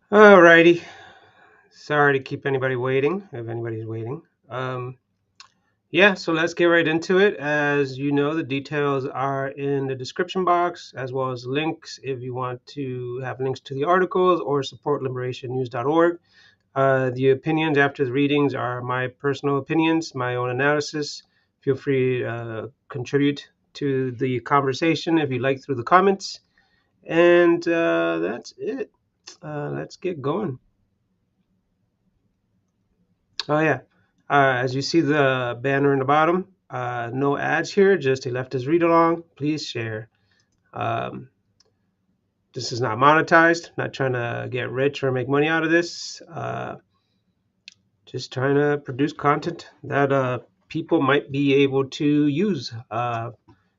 Alrighty, sorry to keep anybody waiting, if anybody's waiting. Yeah, so let's get right into it. As you know, the details are in the description box, as well as links if you want to have links to the articles or support liberationnews.org. The opinions after the readings are my personal opinions, my own analysis. Feel free to contribute to the conversation if you like through the comments. And that's it. Let's get going. Oh yeah, as you see the banner in the bottom, no ads here, just a leftist read-along. Please share. Um, this is not monetized. Not trying to get rich or make money out of this. Just trying to produce content that people might be able to use.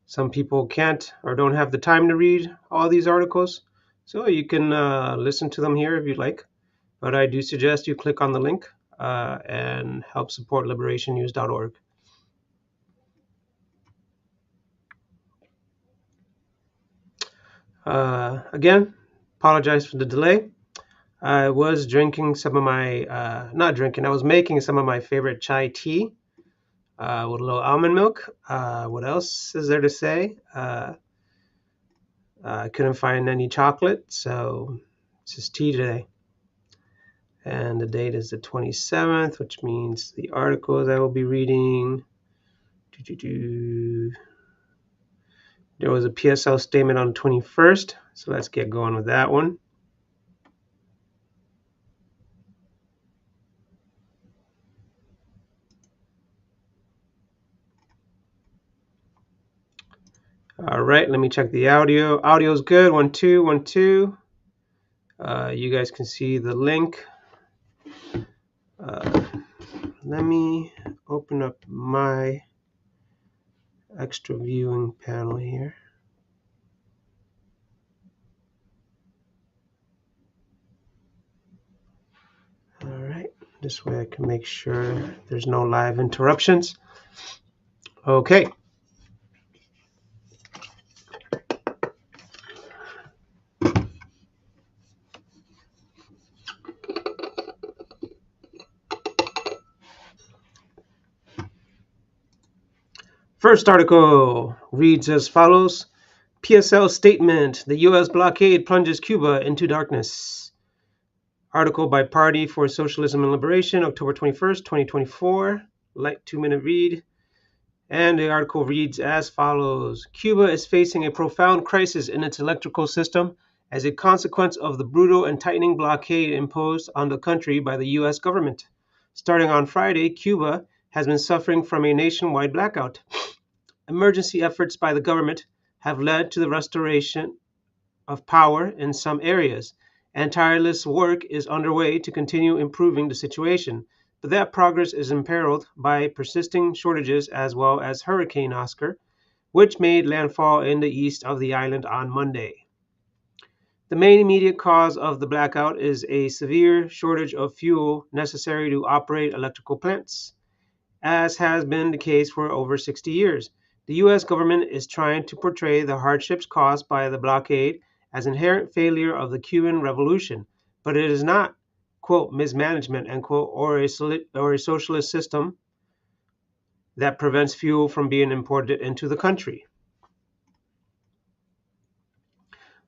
Some people can't or don't have the time to read all these articles, so you can listen to them here if you'd like. But I do suggest you click on the link and help support liberationnews.org. Again, apologize for the delay. I was drinking some of my, not drinking, I was making some of my favorite chai tea with a little almond milk. What else is there to say? I couldn't find any chocolate, so it's just tea today. And the date is the 27th, which means the articles I will be reading. There was a PSL statement on the 21st, so let's get going with that one. All right, let me check the audio. Audio's good. 1 2 1 2. You guys can see the link. Let me open up my extra viewing panel here. All right, This way I can make sure there's no live interruptions. Okay. First article reads as follows. PSL statement, the U.S. blockade plunges Cuba into darkness. Article by Party for Socialism and Liberation, October 21st, 2024. Light 2-minute read. And the article reads as follows. Cuba is facing a profound crisis in its electrical system as a consequence of the brutal and tightening blockade imposed on the country by the U.S. government. Starting on Friday, Cuba has been suffering from a nationwide blackout. Emergency efforts by the government have led to the restoration of power in some areas, and tireless work is underway to continue improving the situation. But that progress is imperiled by persisting shortages as well as Hurricane Oscar, which made landfall in the east of the island on Monday. The main immediate cause of the blackout is a severe shortage of fuel necessary to operate electrical plants. As has been the case for over 60 years, the U.S. government is trying to portray the hardships caused by the blockade as inherent failure of the Cuban Revolution, but it is not, quote, mismanagement, end quote, or a socialist system that prevents fuel from being imported into the country.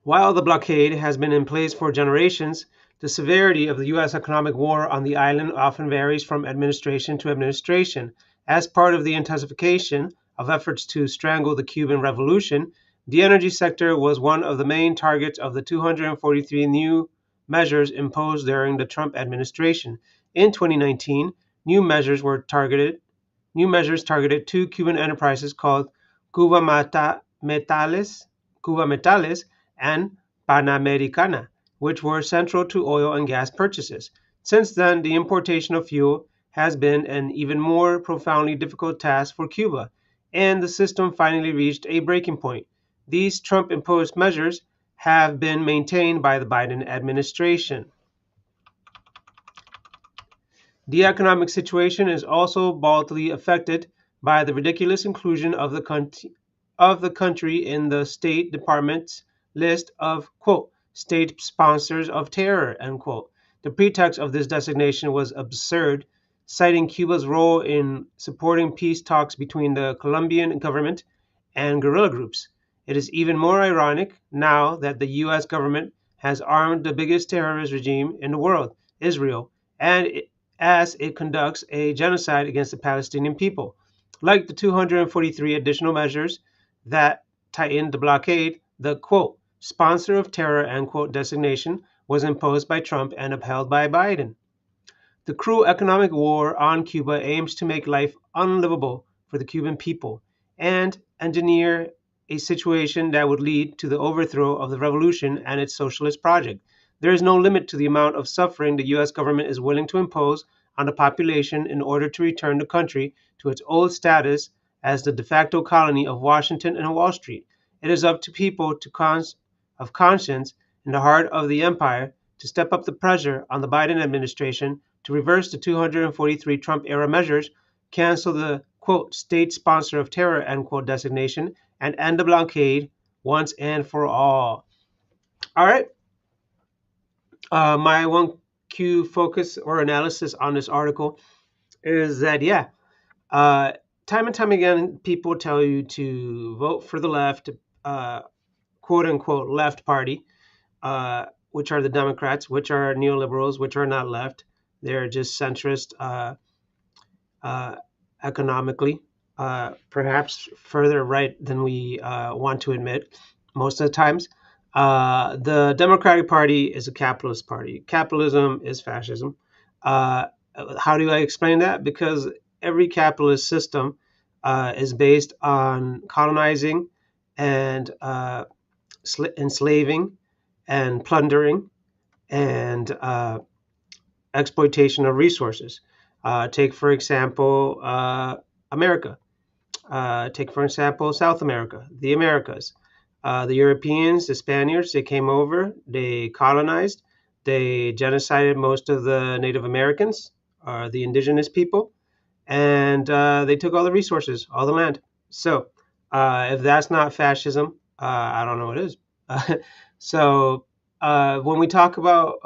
While the blockade has been in place for generations, the severity of the U.S. economic war on the island often varies from administration to administration. As part of the intensification of efforts to strangle the Cuban Revolution, the energy sector was one of the main targets of the 243 new measures imposed during the Trump administration. In 2019, new measures targeted two Cuban enterprises called Metales, Cuba Metales and Panamericana, which were central to oil and gas purchases. Since then, the importation of fuel has been an even more profoundly difficult task for Cuba, and the system finally reached a breaking point. These Trump-imposed measures have been maintained by the Biden administration. The economic situation is also badly affected by the ridiculous inclusion of the country in the State Department's list of, quote, state sponsors of terror, end quote. The pretext of this designation was absurd, citing Cuba's role in supporting peace talks between the Colombian government and guerrilla groups. It is even more ironic now that the U.S. government has armed the biggest terrorist regime in the world, Israel, and as it conducts a genocide against the Palestinian people. Like the 243 additional measures that tightened the blockade, the, quote, sponsor of terror, end quote, designation was imposed by Trump and upheld by Biden. The cruel economic war on Cuba aims to make life unlivable for the Cuban people and engineer a situation that would lead to the overthrow of the revolution and its socialist project. There is no limit to the amount of suffering the U.S. government is willing to impose on the population in order to return the country to its old status as the de facto colony of Washington and Wall Street. It is up to people of conscience in the heart of the empire to step up the pressure on the Biden administration to reverse the 243 Trump-era measures, cancel the, quote, state sponsor of terror, end quote, designation, and end the blockade once and for all. All right. My one key focus or analysis on this article is that, time and time again, people tell you to vote for the left, quote unquote, left party, which are the Democrats, which are neoliberals, which are not left. They're just centrist economically, perhaps further right than we want to admit most of the times. The Democratic Party is a capitalist party. Capitalism is fascism. How do I explain that? Because every capitalist system is based on colonizing and enslaving and plundering and exploitation of resources. Take, for example, America. Take, for example, South America, the Americas. The Europeans, the Spaniards, they came over, they colonized, they genocided most of the Native Americans, the indigenous people, and they took all the resources, all the land. So if that's not fascism, I don't know what is. So when we talk about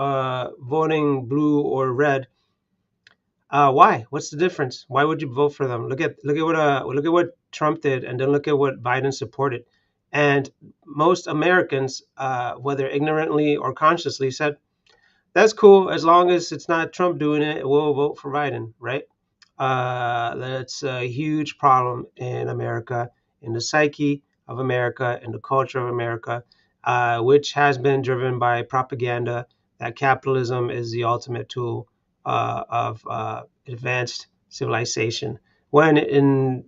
voting blue or red, why? What's the difference? Why would you vote for them? Look at what Trump did, and then look at what Biden supported. And most Americans, whether ignorantly or consciously, said that's cool as long as it's not Trump doing it. We'll vote for Biden, right? That's a huge problem in America, in the psyche of America, in the culture of America, which has been driven by propaganda that capitalism is the ultimate tool of advanced civilization. When in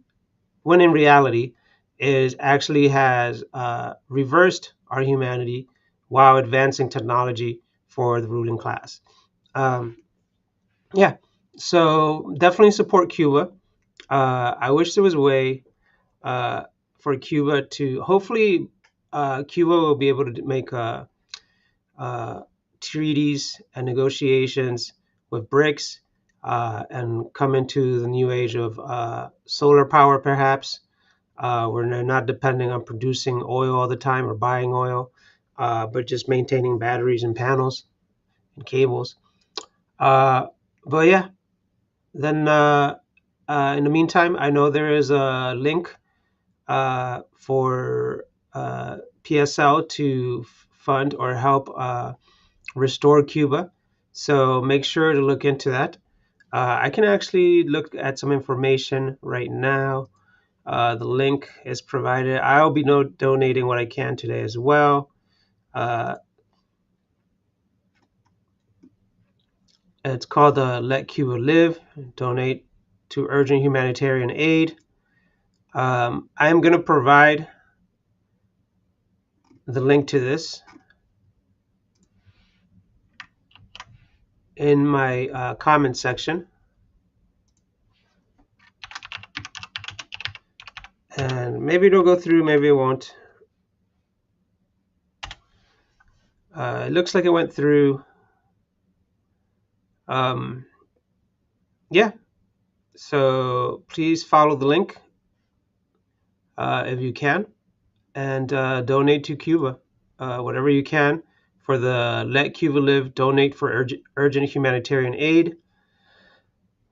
when in reality, it actually has reversed our humanity while advancing technology for the ruling class. Um, yeah, so definitely support Cuba. I wish there was a way uh, for Cuba to hopefully Cuba will be able to make uh, treaties and negotiations with BRICS and come into the new age of solar power, perhaps, where they're not depending on producing oil all the time or buying oil, but just maintaining batteries and panels and cables. Uh, but yeah, then in the meantime, I know there is a link for PSL to fund or help restore Cuba. So make sure to look into that. I can actually look at some information right now. The link is provided. I'll be donating what I can today as well. Uh, it's called the Let Cuba Live. Donate to urgent humanitarian aid. I'm going to provide the link to this in my comment section. And maybe it'll go through, maybe it won't. It looks like it went through. Um, yeah, so please follow the link if you can, and donate to Cuba, whatever you can for the Let Cuba Live. Donate for urgent humanitarian aid.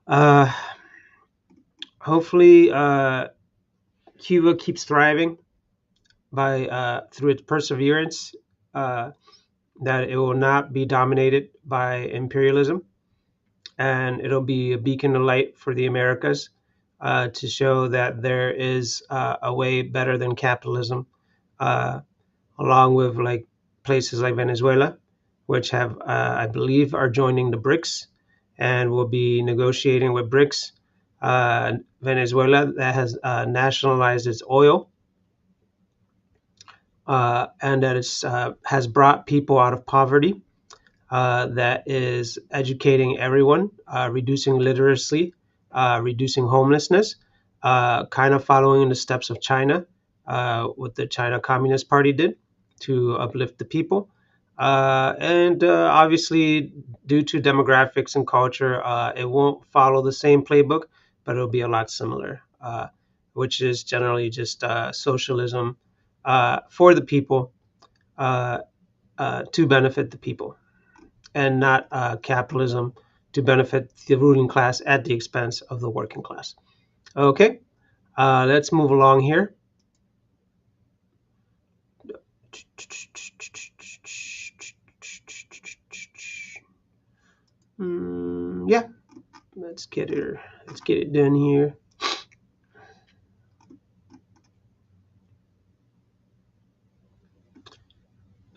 Uh, hopefully, Cuba keeps thriving by through its perseverance. That it will not be dominated by imperialism, and it'll be a beacon of light for the Americas to show that there is a way better than capitalism, uh, along with like places like Venezuela, which have, I believe, are joining the BRICS and will be negotiating with BRICS. Venezuela that has nationalized its oil and that it's has brought people out of poverty, that is educating everyone, reducing literacy, reducing homelessness, kind of following in the steps of China, what the China Communist Party did to uplift the people. And obviously, due to demographics and culture, it won't follow the same playbook, but it'll be a lot similar, which is generally just socialism for the people, uh, to benefit the people, and not capitalism to benefit the ruling class at the expense of the working class. Okay, let's move along here. Yeah, let's get it. Let's get it done here.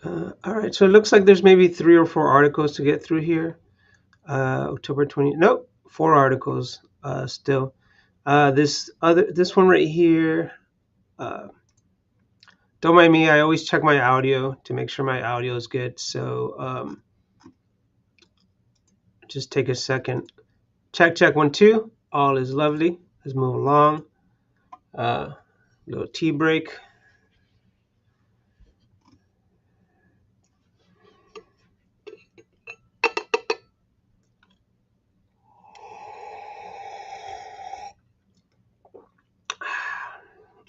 All right, so it looks like there's maybe 3 or 4 articles to get through here. October 20. Nope, 4 articles still. This one right here. Uh, don't mind me. I always check my audio to make sure my audio is good. So just take a second. Check, check, 1, 2. All is lovely. Let's move along. Little tea break.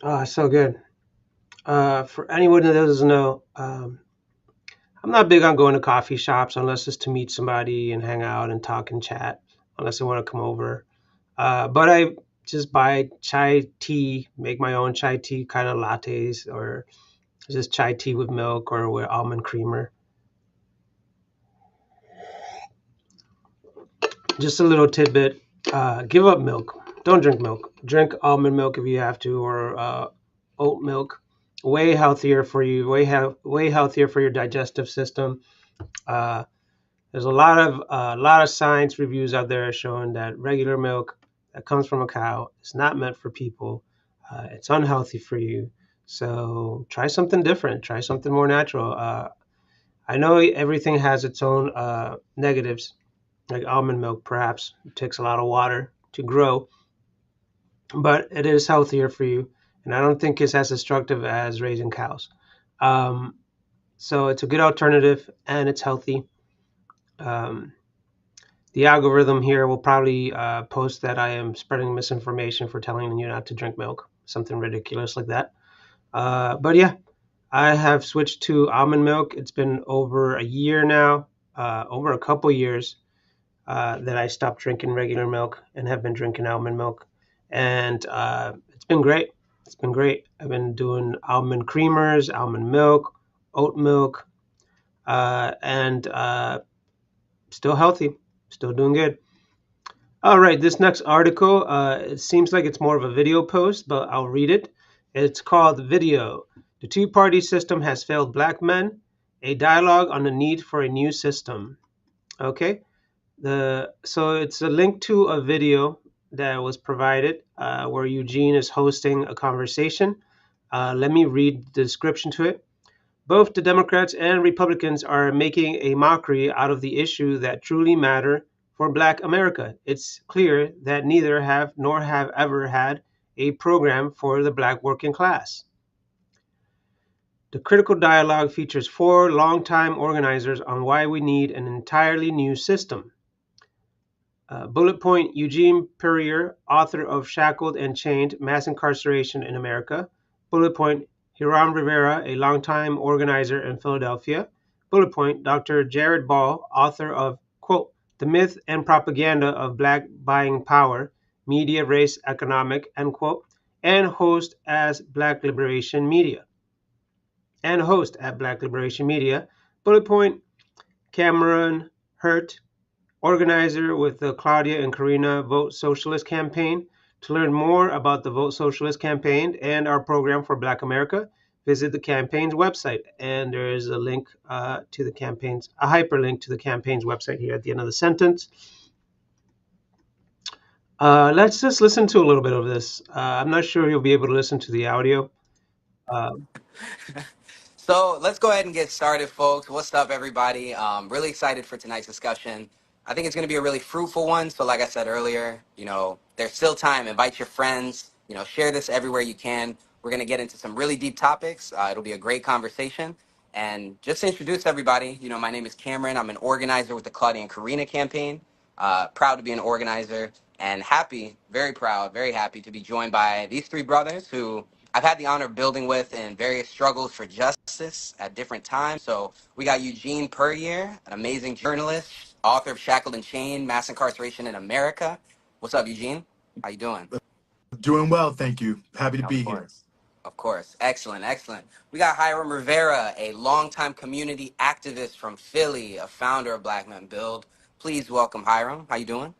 Oh, so good. For anyone that doesn't know, I'm not big on going to coffee shops unless it's to meet somebody and hang out and talk and chat, unless they want to come over. But I just buy chai tea, make my own chai tea kind of lattes, or just chai tea with milk or with almond creamer. Just a little tidbit: give up milk. Don't drink milk. Drink almond milk if you have to, or oat milk. Way healthier for you. Way healthier for your digestive system. Uh, there's a lot of science reviews out there showing that regular milk that comes from a cow is not meant for people. It's unhealthy for you. So try something different. Try something more natural. I know everything has its own negatives, like almond milk. Perhaps it takes a lot of water to grow, but it is healthier for you, and I don't think it's as destructive as raising cows. Um, so it's a good alternative, and it's healthy. Um, The algorithm here will probably post that I am spreading misinformation for telling you not to drink milk, something ridiculous like that. But yeah, I have switched to almond milk. It's been over a year now, over a couple years that I stopped drinking regular milk and have been drinking almond milk. And it's been great. It's been great. I've been doing almond creamers, almond milk, oat milk, and still healthy, still doing good. All right, this next article, it seems like it's more of a video post, but I'll read it. It's called Video. The Two-Party System Has Failed Black Men, a dialogue on the need for a new system. Okay, so it's a link to a video that was provided where Eugene is hosting a conversation. Let me read the description to it. Both the Democrats and Republicans are making a mockery out of the issue that truly matter for Black America. It's clear that neither have nor have ever had a program for the Black working class. The critical dialogue features four longtime organizers on why we need an entirely new system. Bullet point Eugene Puryear, author of Shackled and Chained: Mass Incarceration in America. Bullet point Hiram Rivera, a longtime organizer in Philadelphia. Bullet point Dr. Jared Ball, author of, quote, The Myth and Propaganda of Black Buying Power, Media, Race, Economic, end quote, and host at Black Liberation Media. Bullet point Cameron Hurt, organizer with the Claudia and Karina Vote Socialist campaign. To learn more about the Vote Socialist campaign and our program for Black America, visit the campaign's website. And there is a link to the campaign's, a hyperlink to the campaign's website here at the end of the sentence. Let's just listen to a little bit of this. I'm not sure you'll be able to listen to the audio. Uh, So let's go ahead and get started, folks. What's up, everybody? Really excited for tonight's discussion. I think it's going to be a really fruitful one. So, like I said earlier, there's still time. Invite your friends. Share this everywhere you can. We're going to get into some really deep topics. It'll be a great conversation. And just to introduce everybody, my name is Cameron. I'm an organizer with the Claudia and Karina campaign. Proud to be an organizer and happy, very proud, very happy to be joined by these three brothers who I've had the honor of building with in various struggles for justice at different times. So we got Eugene Puryear, an amazing journalist, author of Shackled and Chained: Mass Incarceration in America. What's up, Eugene? How you doing? Doing well, thank you. Happy to Of be here. course. Of course. Excellent, excellent. We got Hiram Rivera, a longtime community activist from Philly, a founder of Black Men Build. Please welcome Hiram. How you doing?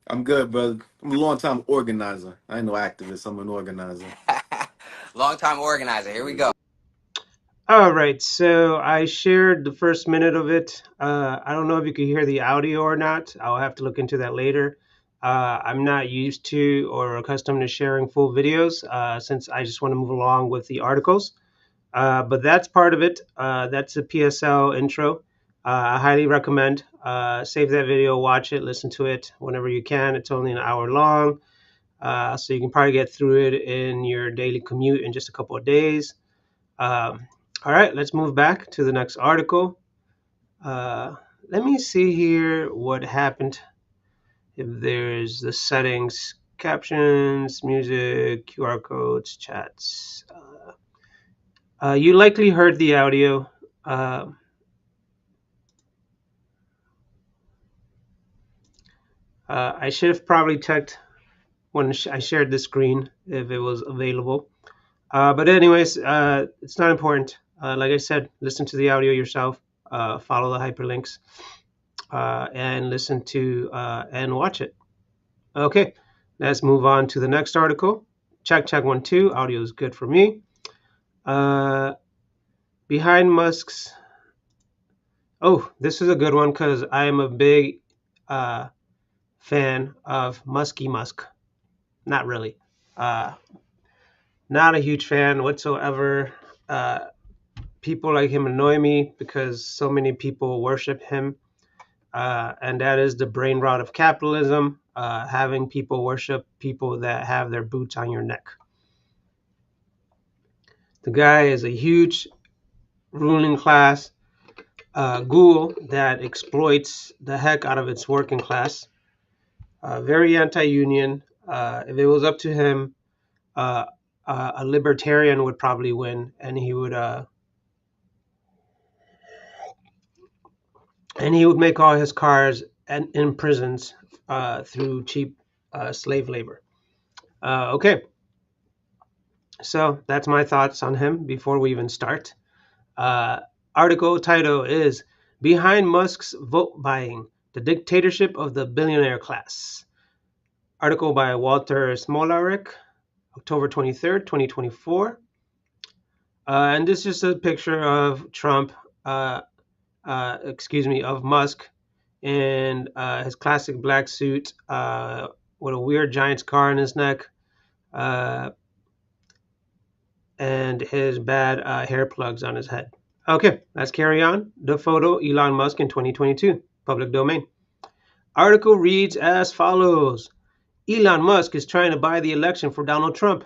I'm good, brother. I'm a long-time organizer. I ain't no activist. I'm an organizer. Longtime organizer. Here we go. all right, so I shared the first minute of it. I don't know if you can hear the audio or not. I'll have to look into that later. I'm not used to or accustomed to sharing full videos since I just want to move along with the articles. But that's part of it. That's a PSL intro. I highly recommend. Save that video, watch it, listen to it whenever you can. It's only an hour long, so you can probably get through it in your daily commute in just a couple of days. All right, let's move back to the next article. Let me see here what happened. If there's the settings. captions, music, QR codes, chats. You likely heard the audio. I should have probably checked when I shared the screen if it was available. But anyways, it's not important. Like I said, listen to the audio yourself. Follow the hyperlinks and listen to and watch it. Okay, let's move on to the next article. Check 1 2. Audio is good for me. Behind Musk's. Oh, this is a good one because I am a big fan of Musky Musk. Not really. Uh, Not a huge fan whatsoever. People like him annoy me because so many people worship him. And that is the brain rot of capitalism, having people worship people that have their boots on your neck. The guy is a huge ruling class ghoul that exploits the heck out of its working class. Very anti-union. If it was up to him, a libertarian would probably win, and he would make all his cars and in prisons through cheap slave labor. Okay, so that's my thoughts on him before we even start. Article title is Behind Musk's Vote Buying, the Dictatorship of the Billionaire Class. Article by Walter Smolarek, October 23rd, 2024. And this is a picture of Trump, of Musk in his classic black suit with a weird giant's car in his neck and his bad hair plugs on his head. Okay, let's carry on. The photo, Elon Musk in 2022, public domain. Article reads as follows. Elon Musk is trying to buy the election for Donald Trump.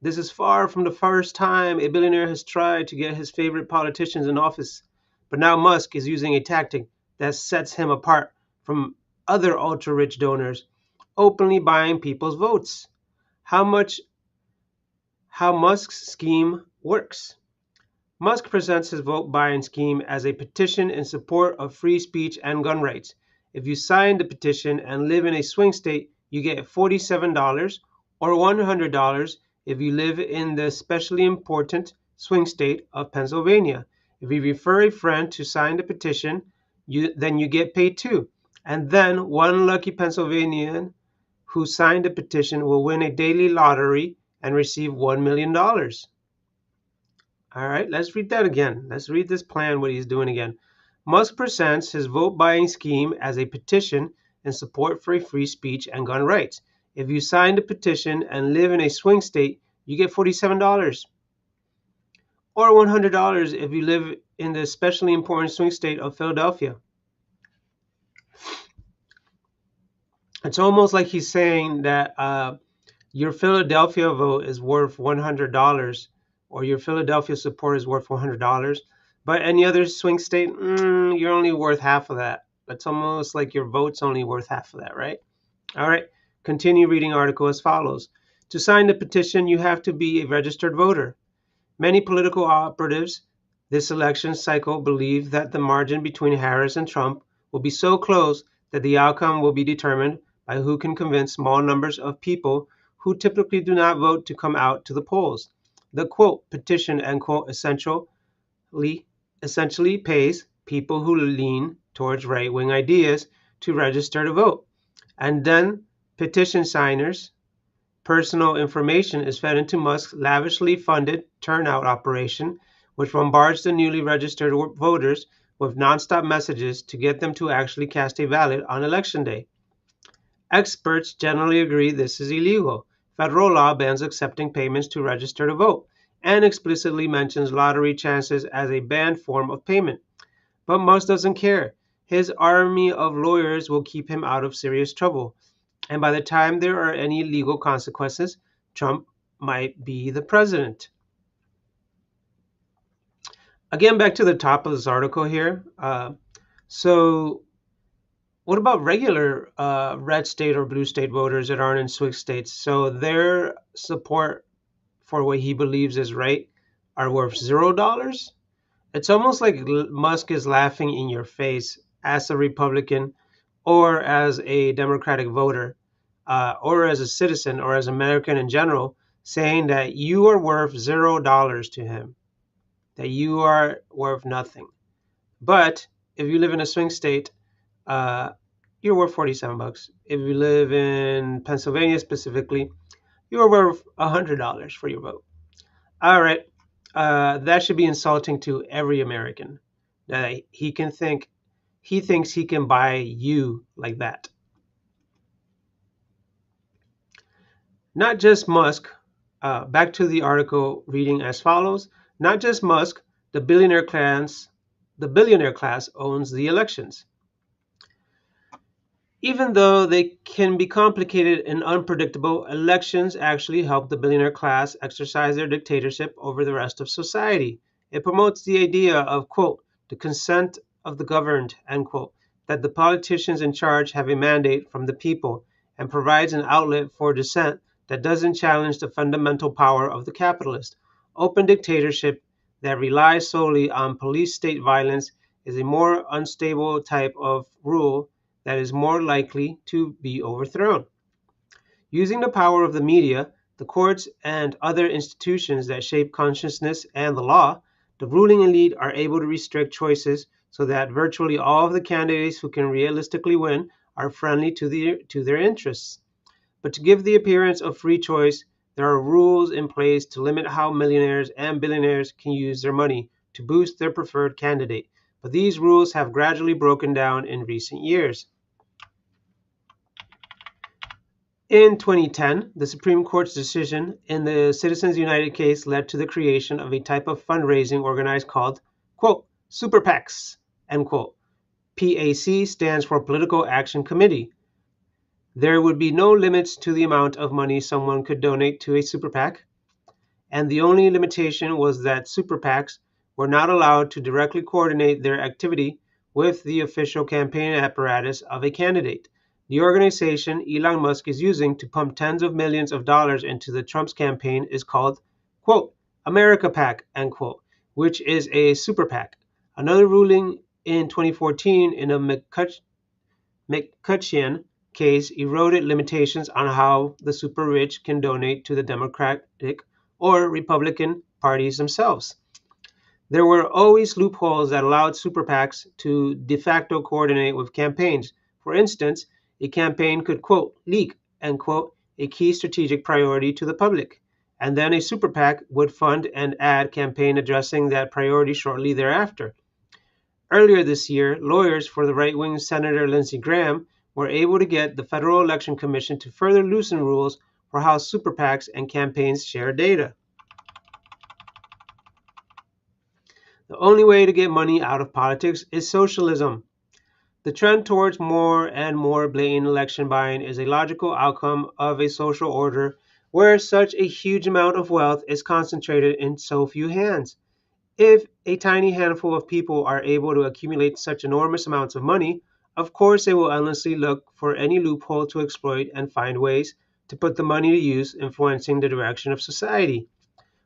This is far from the first time a billionaire has tried to get his favorite politicians in office. But now Musk is using a tactic that sets him apart from other ultra-rich donors, openly buying people's votes. How Musk's scheme works. Musk presents his vote buying scheme as a petition in support of free speech and gun rights. If you sign the petition and live in a swing state, you get $47 or $100 if you live in the especially important swing state of Pennsylvania. If you refer a friend to sign the petition, then you get paid too. And then one lucky Pennsylvanian who signed the petition will win a daily lottery and receive $1 million. All right, let's read that again. Let's read this plan, what he's doing again. Musk presents his vote buying scheme as a petition in support for free speech and gun rights. If you sign the petition and live in a swing state, you get $47 or $100 if you live in the especially important swing state of Philadelphia. It's almost like he's saying that your Philadelphia vote is worth $100 or your Philadelphia support is worth $100. But any other swing state, you're only worth half of that. That's almost like your vote's only worth half of that, right? All right, continue reading article as follows. To sign the petition, you have to be a registered voter. Many political operatives this election cycle believe that the margin between Harris and Trump will be so close that the outcome will be determined by who can convince small numbers of people who typically do not vote to come out to the polls. The quote petition end quote essentially pays people who lean towards right-wing ideas to register to vote. And then petition signers' personal information is fed into Musk's lavishly funded turnout operation, which bombards the newly registered voters with nonstop messages to get them to actually cast a ballot on election day. Experts generally agree this is illegal. Federal law bans accepting payments to register to vote and explicitly mentions lottery chances as a banned form of payment. But Musk doesn't care. His army of lawyers will keep him out of serious trouble. And by the time there are any legal consequences, Trump might be the president. Again, back to the top of this article here. So What about regular red state or blue state voters that aren't in swing states? So their support for what he believes is right are worth $0? It's almost like Musk is laughing in your face as a Republican or as a Democratic voter or as a citizen or as American in general, saying that you are worth $0 to him, that you are worth nothing. But if you live in a swing state, uh, you're worth 47 bucks. If you live in Pennsylvania specifically, you're worth $100 for your vote. All right. That should be insulting to every American that he thinks he can buy you like that. Not just Musk. Back to the article reading as follows. Not just Musk, the billionaire class owns the elections. Even though they can be complicated and unpredictable, elections actually help the billionaire class exercise their dictatorship over the rest of society. It promotes the idea of, quote, the consent of the governed, end quote, that the politicians in charge have a mandate from the people and provides an outlet for dissent that doesn't challenge the fundamental power of the capitalist. Open dictatorship that relies solely on police state violence is a more unstable type of rule that is more likely to be overthrown. Using the power of the media, the courts, and other institutions that shape consciousness and the law, the ruling elite are able to restrict choices so that virtually all of the candidates who can realistically win are friendly to their interests. But to give the appearance of free choice, there are rules in place to limit how millionaires and billionaires can use their money to boost their preferred candidate. But these rules have gradually broken down in recent years. In 2010, the Supreme Court's decision in the Citizens United case led to the creation of a type of fundraising organized called, quote, super PACs, end quote. PAC stands for Political Action Committee. There would be no limits to the amount of money someone could donate to a super PAC, and the only limitation was that super PACs were not allowed to directly coordinate their activity with the official campaign apparatus of a candidate. The organization Elon Musk is using to pump tens of millions of dollars into the Trump's campaign is called, quote, America PAC, end quote, which is a super PAC. Another ruling in 2014 in a McCutcheon case eroded limitations on how the super rich can donate to the Democratic or Republican parties themselves. There were always loopholes that allowed super PACs to de facto coordinate with campaigns. For instance, a campaign could, quote, leak, end quote, a key strategic priority to the public, and then a super PAC would fund and ad campaign addressing that priority shortly thereafter. Earlier this year, lawyers for the right-wing Senator Lindsey Graham were able to get the Federal Election Commission to further loosen rules for how super PACs and campaigns share data. The only way to get money out of politics is socialism. The trend towards more and more blatant election buying is a logical outcome of a social order where such a huge amount of wealth is concentrated in so few hands. If a tiny handful of people are able to accumulate such enormous amounts of money, of course they will endlessly look for any loophole to exploit and find ways to put the money to use influencing the direction of society.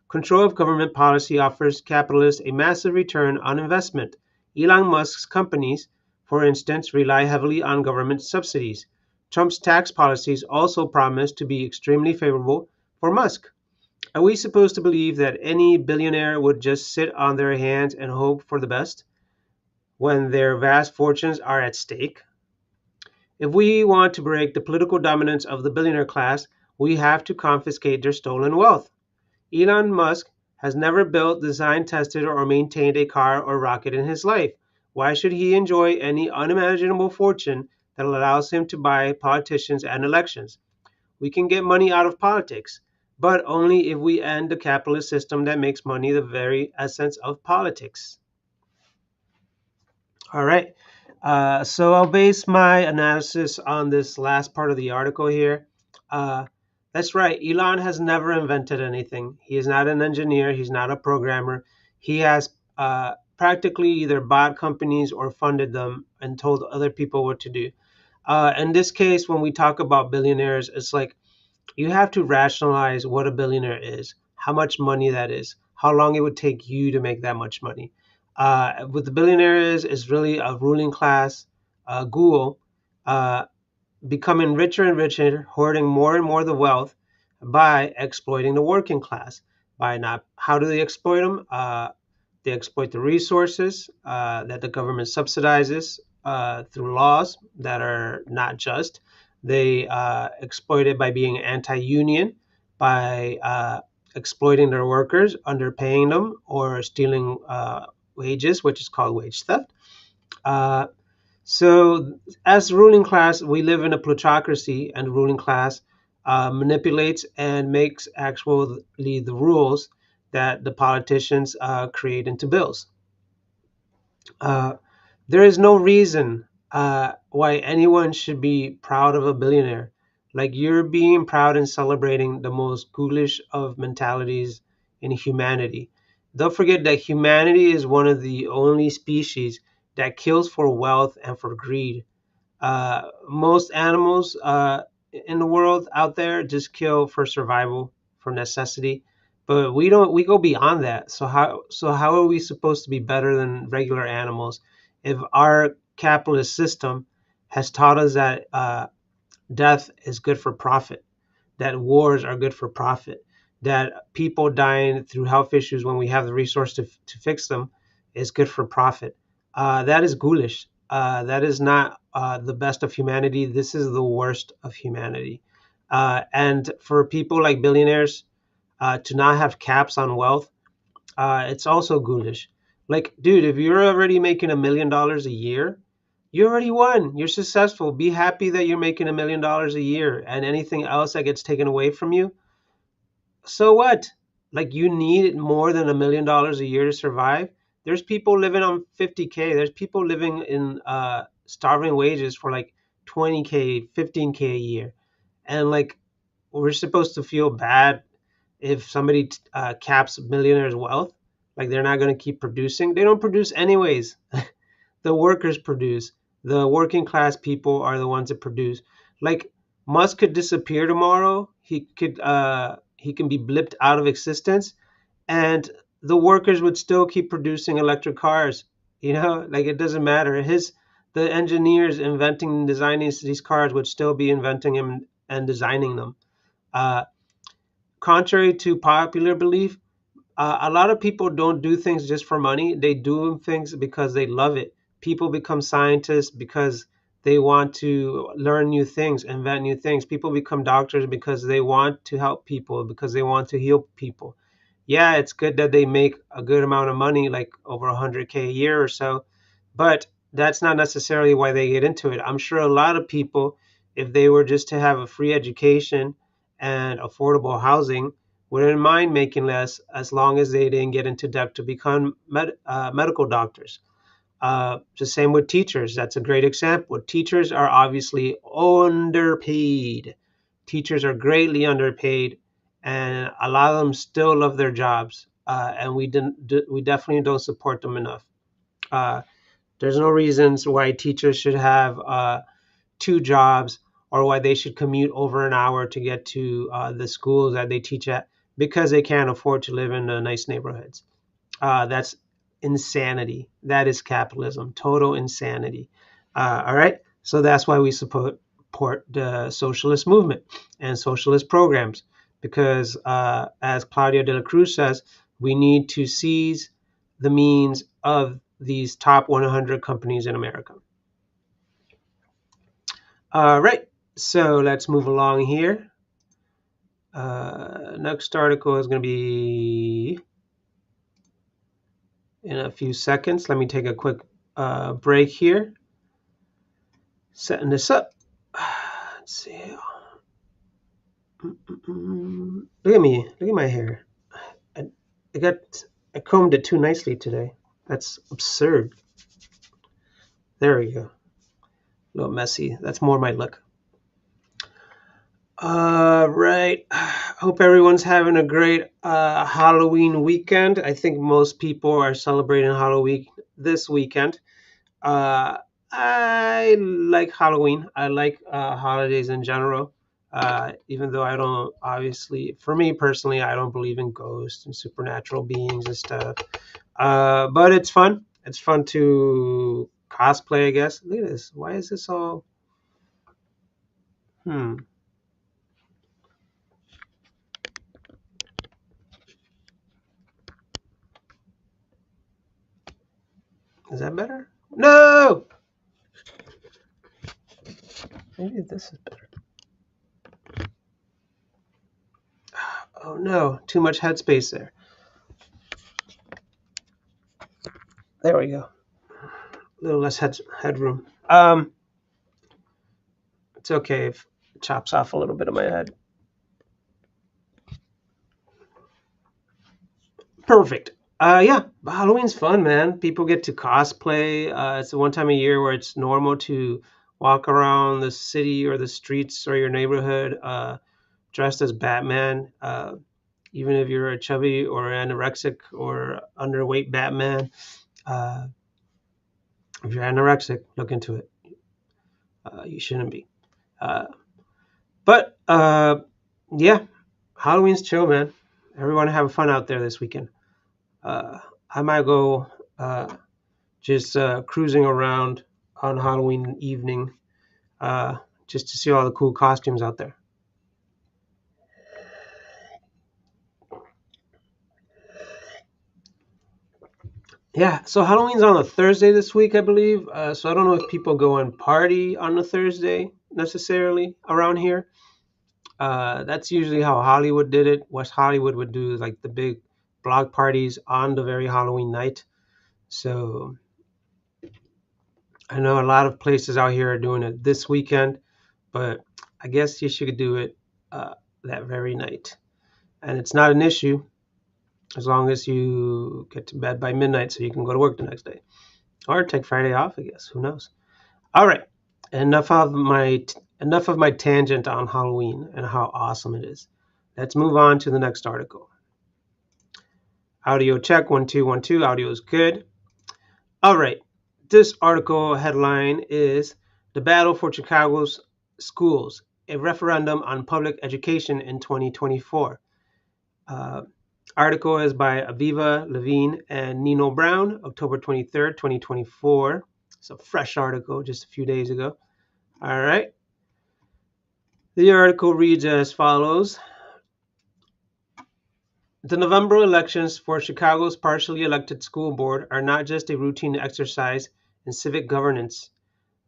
Control of government policy offers capitalists a massive return on investment. Elon Musk's companies, for instance, rely heavily on government subsidies. Trump's tax policies also promise to be extremely favorable for Musk. Are we supposed to believe that any billionaire would just sit on their hands and hope for the best when their vast fortunes are at stake? If we want to break the political dominance of the billionaire class, we have to confiscate their stolen wealth. Elon Musk has never built, designed, tested, or maintained a car or rocket in his life. Why should he enjoy any unimaginable fortune that allows him to buy politicians and elections? We can get money out of politics, but only if we end the capitalist system that makes money the very essence of politics. All right. So I'll base my analysis on this last part of the article here. Uh, that's right. Elon has never invented anything. He is not an engineer. He's not a programmer. He has practically either bought companies or funded them and told other people what to do. In this case, when we talk about billionaires, it's like you have to rationalize what a billionaire is, how much money that is, how long it would take you to make that much money. What the billionaire is really a ruling class ghoul, uh, becoming richer and richer, hoarding more and more of the wealth by exploiting the working class. By not, how do they exploit them? They exploit the resources that the government subsidizes through laws that are not just. They exploit it by being anti-union, by exploiting their workers, underpaying them, or stealing wages, which is called wage theft. Uh, so, as ruling class, we live in a plutocracy, and the ruling class manipulates and makes actually the rules that the politicians create into bills. Uh, there is no reason why anyone should be proud of a billionaire. Like you're being proud and celebrating the most ghoulish of mentalities in humanity. Don't forget that humanity is one of the only species that kills for wealth and for greed. Most animals in the world out there just kill for survival, for necessity, but we don't. We go beyond that. So how are we supposed to be better than regular animals if our capitalist system has taught us that death is good for profit, that wars are good for profit, that people dying through health issues when we have the resource to fix them is good for profit. That is ghoulish. That is not the best of humanity. This is the worst of humanity. And for people like billionaires to not have caps on wealth, it's also ghoulish. Like, dude, if you're already making $1 million a year, you already won. You're successful. Be happy that you're making $1 million a year, and anything else that gets taken away from you, so what? Like you need more than $1 million a year to survive. There's people living on 50K. There's people living in starving wages for like 20K, 15K a year, and like we're supposed to feel bad if somebody caps millionaires' wealth. Like they're not going to keep producing. They don't produce anyways. The workers produce. The working class people are the ones that produce. Like Musk could disappear tomorrow. He can be blipped out of existence, and the workers would still keep producing electric cars. Like it doesn't matter. The engineers inventing and designing these cars would still be inventing them and designing them. Uh, Contrary to popular belief, a lot of people don't do things just for money. They do things because they love it. People become scientists because they want to learn new things, invent new things. People become doctors because they want to help people, because they want to heal people. Yeah, it's good that they make a good amount of money, like over 100K a year or so, but that's not necessarily why they get into it. I'm sure a lot of people, if they were just to have a free education and affordable housing, wouldn't mind making less as long as they didn't get into debt to become medical doctors. The same with teachers. That's a great example. Teachers are obviously underpaid. Teachers are greatly underpaid, and a lot of them still love their jobs, and we definitely don't support them enough. Uh, there's no reasons why teachers should have two jobs, or why they should commute over an hour to get to the schools that they teach at, because they can't afford to live in the nice neighborhoods. That's insanity. That is capitalism, total insanity. All right. So that's why we support the socialist movement and socialist programs, because as Claudia de la Cruz says, we need to seize the means of these top 100 companies in America. All right. So let's move along here. Next article is going to be in a few seconds. Let me take a quick break here. Setting this up. Let's see. Look at me. Look at my hair. I, I combed it too nicely today. That's absurd. There we go. A little messy. That's more my look. Right. Hope everyone's having a great Halloween weekend. I think most people are celebrating Halloween this weekend. Uh, I like Halloween. I like holidays in general. Even though I don't, obviously, for me personally, I don't believe in ghosts and supernatural beings and stuff. But it's fun. It's fun to cosplay, I guess. Look at this. Why is this all? Hmm. Is that better? No! Maybe this is better. Oh no, too much headspace there. There we go. A little less headroom. It's okay if it chops off a little bit of my head. Perfect. Yeah, Halloween's fun, man. People get to cosplay. It's the one time a year where it's normal to walk around the city or the streets or your neighborhood dressed as Batman. Even if you're a chubby or anorexic or underweight Batman, uh, if you're anorexic, look into it. You shouldn't be. Uh, but yeah, Halloween's chill, man. Everyone have fun out there this weekend. I might go just cruising around on Halloween evening uh, just to see all the cool costumes out there. Yeah, so Halloween's on a Thursday this week, I believe. So I don't know if people go and party on a Thursday necessarily around here. That's usually how Hollywood did it. West Hollywood would do like the big block parties on the very Halloween night. So I know a lot of places out here are doing it this weekend, but I guess you should do it uh, that very night. And it's not an issue as long as you get to bed by midnight so you can go to work the next day or take Friday off, I guess. Who knows? All right. Enough of my tangent on Halloween and how awesome it is. Let's move on to the next article. Audio check 1 2 1 2. Audio is good. All right. This article headline is The Battle for Chicago's Schools, a referendum on public education in 2024. Uh, article is by Aviva Levine and Nino Brown, October 23rd, 2024. It's a fresh article just a few days ago. All right. The article reads as follows. The November elections for Chicago's partially elected school board are not just a routine exercise in civic governance.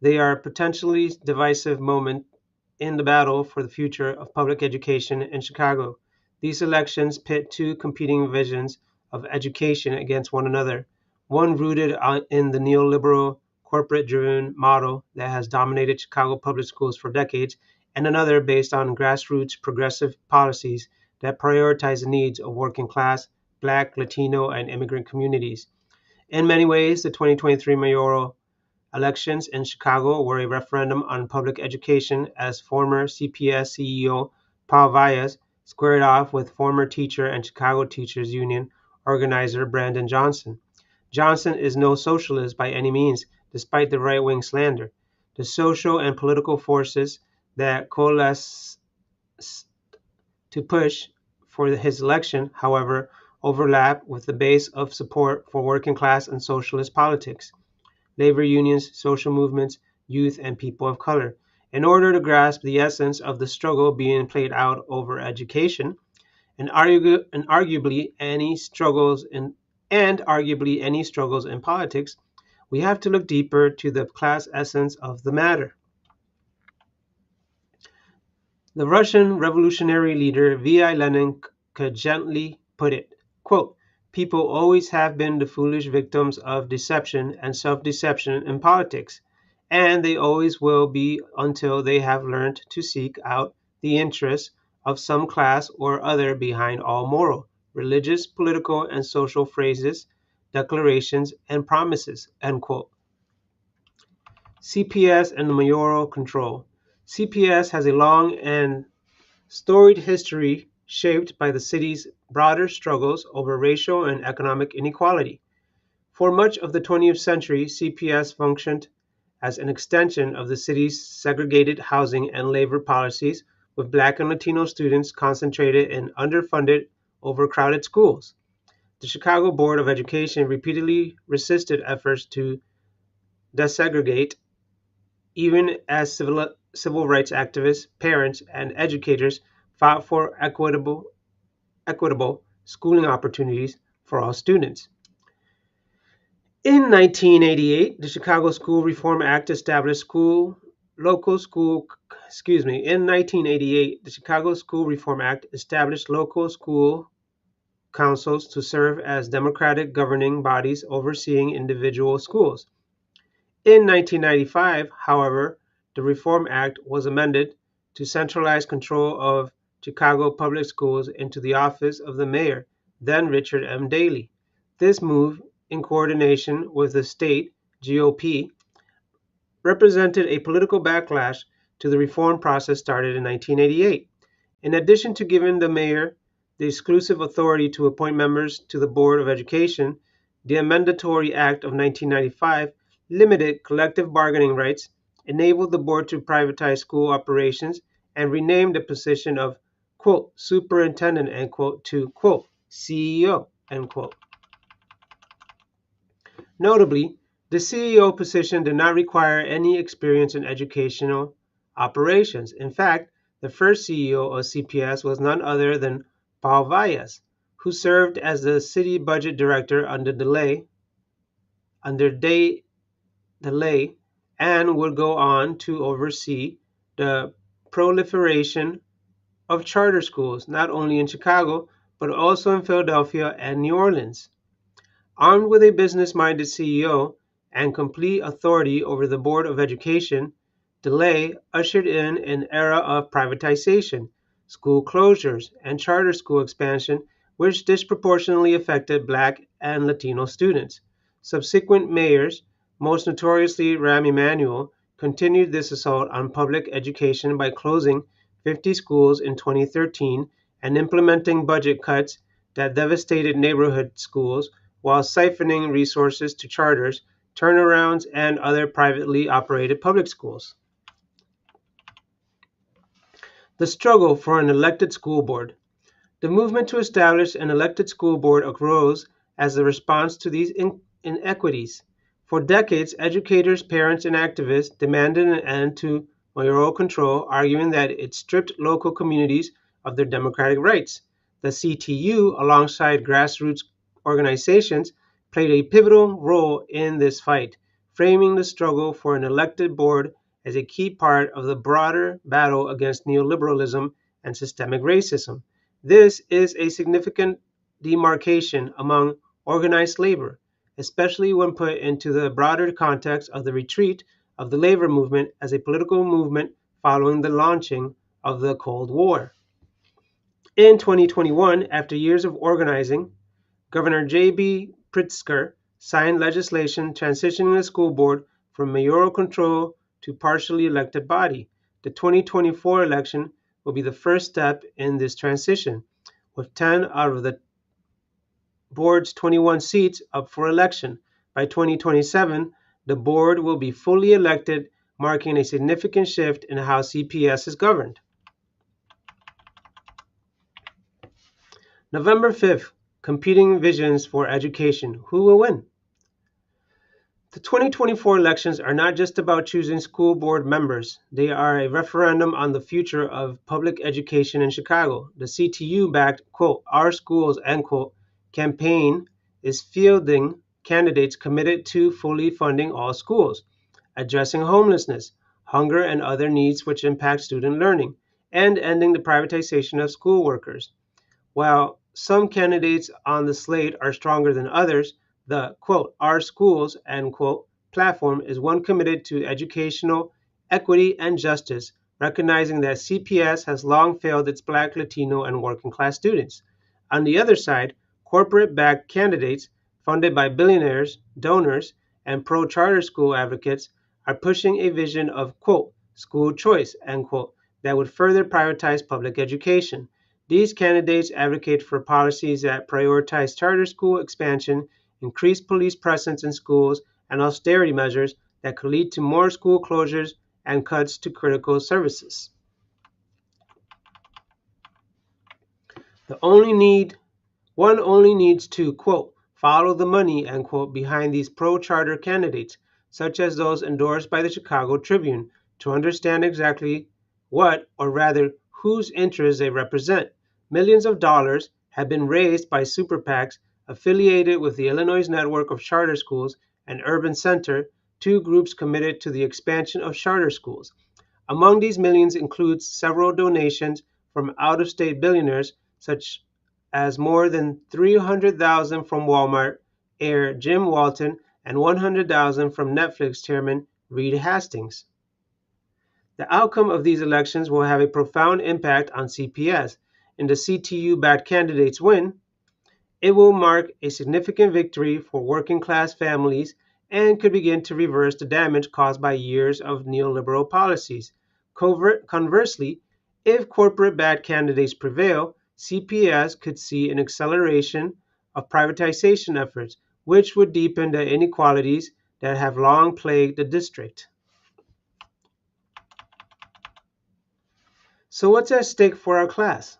They are a potentially divisive moment in the battle for the future of public education in Chicago. These elections pit two competing visions of education against one another, one rooted in the neoliberal, corporate-driven model that has dominated Chicago public schools for decades, and another based on grassroots progressive policies that prioritize the needs of working class, Black, Latino, and immigrant communities. In many ways, the 2023 mayoral elections in Chicago were a referendum on public education as former CPS CEO Paul Valles squared off with former teacher and Chicago Teachers Union organizer Brandon Johnson. Johnson is no socialist by any means, despite the right-wing slander. The social and political forces that coalesce to push for his election, however, overlap with the base of support for working class and socialist politics, labor unions, social movements, youth, and people of color. In order to grasp the essence of the struggle being played out over education, arguably any struggles in politics, we have to look deeper to the class essence of the matter. The Russian revolutionary leader V.I. Lenin could gently put it, quote, people always have been the foolish victims of deception and self-deception in politics, and they always will be until they have learned to seek out the interests of some class or other behind all moral, religious, political, and social phrases, declarations, and promises, end quote. CPS and the mayoral control. CPS has a long and storied history shaped by the city's broader struggles over racial and economic inequality. For much of the 20th century, CPS functioned as an extension of the city's segregated housing and labor policies, with Black and Latino students concentrated in underfunded, overcrowded schools. The Chicago Board of Education repeatedly resisted efforts to desegregate, even as civil rights activists, parents, and educators fought for equitable schooling opportunities for all students. In 1988, the Chicago School Reform Act established In 1988, the Chicago School Reform Act established local school councils to serve as democratic governing bodies overseeing individual schools. In 1995, however, the Reform Act was amended to centralize control of Chicago public schools into the office of the mayor, then Richard M. Daley. This move, in coordination with the state GOP, represented a political backlash to the reform process started in 1988. In addition to giving the mayor the exclusive authority to appoint members to the Board of Education, the Amendatory Act of 1995 limited collective bargaining rights, enabled the board to privatize school operations, and renamed the position of, quote, superintendent, end quote, to, quote, CEO, end quote. Notably, the CEO position did not require any experience in educational operations. In fact, the first CEO of CPS was none other than Paul Valles, who served as the city budget director under delay, and would go on to oversee the proliferation of charter schools, not only in Chicago, but also in Philadelphia and New Orleans. Armed with a business-minded CEO and complete authority over the Board of Education, DeLay ushered in an era of privatization, school closures, and charter school expansion, which disproportionately affected Black and Latino students. Subsequent mayors, most notoriously Rahm Emanuel, continued this assault on public education by closing 50 schools in 2013 and implementing budget cuts that devastated neighborhood schools while siphoning resources to charters, turnarounds, and other privately operated public schools. The struggle for an elected school board. The movement to establish an elected school board arose as a response to these inequities. For decades, educators, parents, and activists demanded an end to mayoral control, arguing that it stripped local communities of their democratic rights. The CTU, alongside grassroots organizations, played a pivotal role in this fight, framing the struggle for an elected board as a key part of the broader battle against neoliberalism and systemic racism. This is a significant demarcation among organized labor, especially when put into the broader context of the retreat of the labor movement as a political movement following the launching of the Cold War. In 2021, after years of organizing, Governor J.B. Pritzker signed legislation transitioning the school board from mayoral control to partially elected body. The 2024 election will be the first step in this transition, with 10 out of the board's 21 seats up for election. By 2027, the board will be fully elected, marking a significant shift in how CPS is governed. November 5th, competing visions for education. Who will win? The 2024 elections are not just about choosing school board members. They are a referendum on the future of public education in Chicago. The CTU-backed, quote, Our Schools, end quote, campaign is fielding candidates committed to fully funding all schools, addressing homelessness, hunger, and other needs which impact student learning, and ending the privatization of school workers. While some candidates on the slate are stronger than others, the, quote, Our Schools, end quote, platform is one committed to educational equity and justice, recognizing that CPS has long failed its Black, Latino, and working class students. On the other side, corporate-backed candidates funded by billionaires, donors, and pro-charter school advocates are pushing a vision of, quote, school choice, end quote, that would further privatize public education. These candidates advocate for policies that prioritize charter school expansion, increase police presence in schools, and austerity measures that could lead to more school closures and cuts to critical services. One only needs to, quote, follow the money, end quote, behind these pro-charter candidates, such as those endorsed by the Chicago Tribune, to understand exactly what, or rather, whose interests they represent. Millions of dollars have been raised by super PACs affiliated with the Illinois network of charter schools and Urban Center, two groups committed to the expansion of charter schools. Among these millions includes several donations from out-of-state billionaires, such as more than $300,000 from Walmart heir Jim Walton and $100,000 from Netflix chairman Reed Hastings. The outcome of these elections will have a profound impact on CPS. In the CTU-backed candidates win, it will mark a significant victory for working class families and could begin to reverse the damage caused by years of neoliberal policies. Conversely, if corporate bad candidates prevail, CPS could see an acceleration of privatization efforts, which would deepen the inequalities that have long plagued the district. So, what's at stake for our class?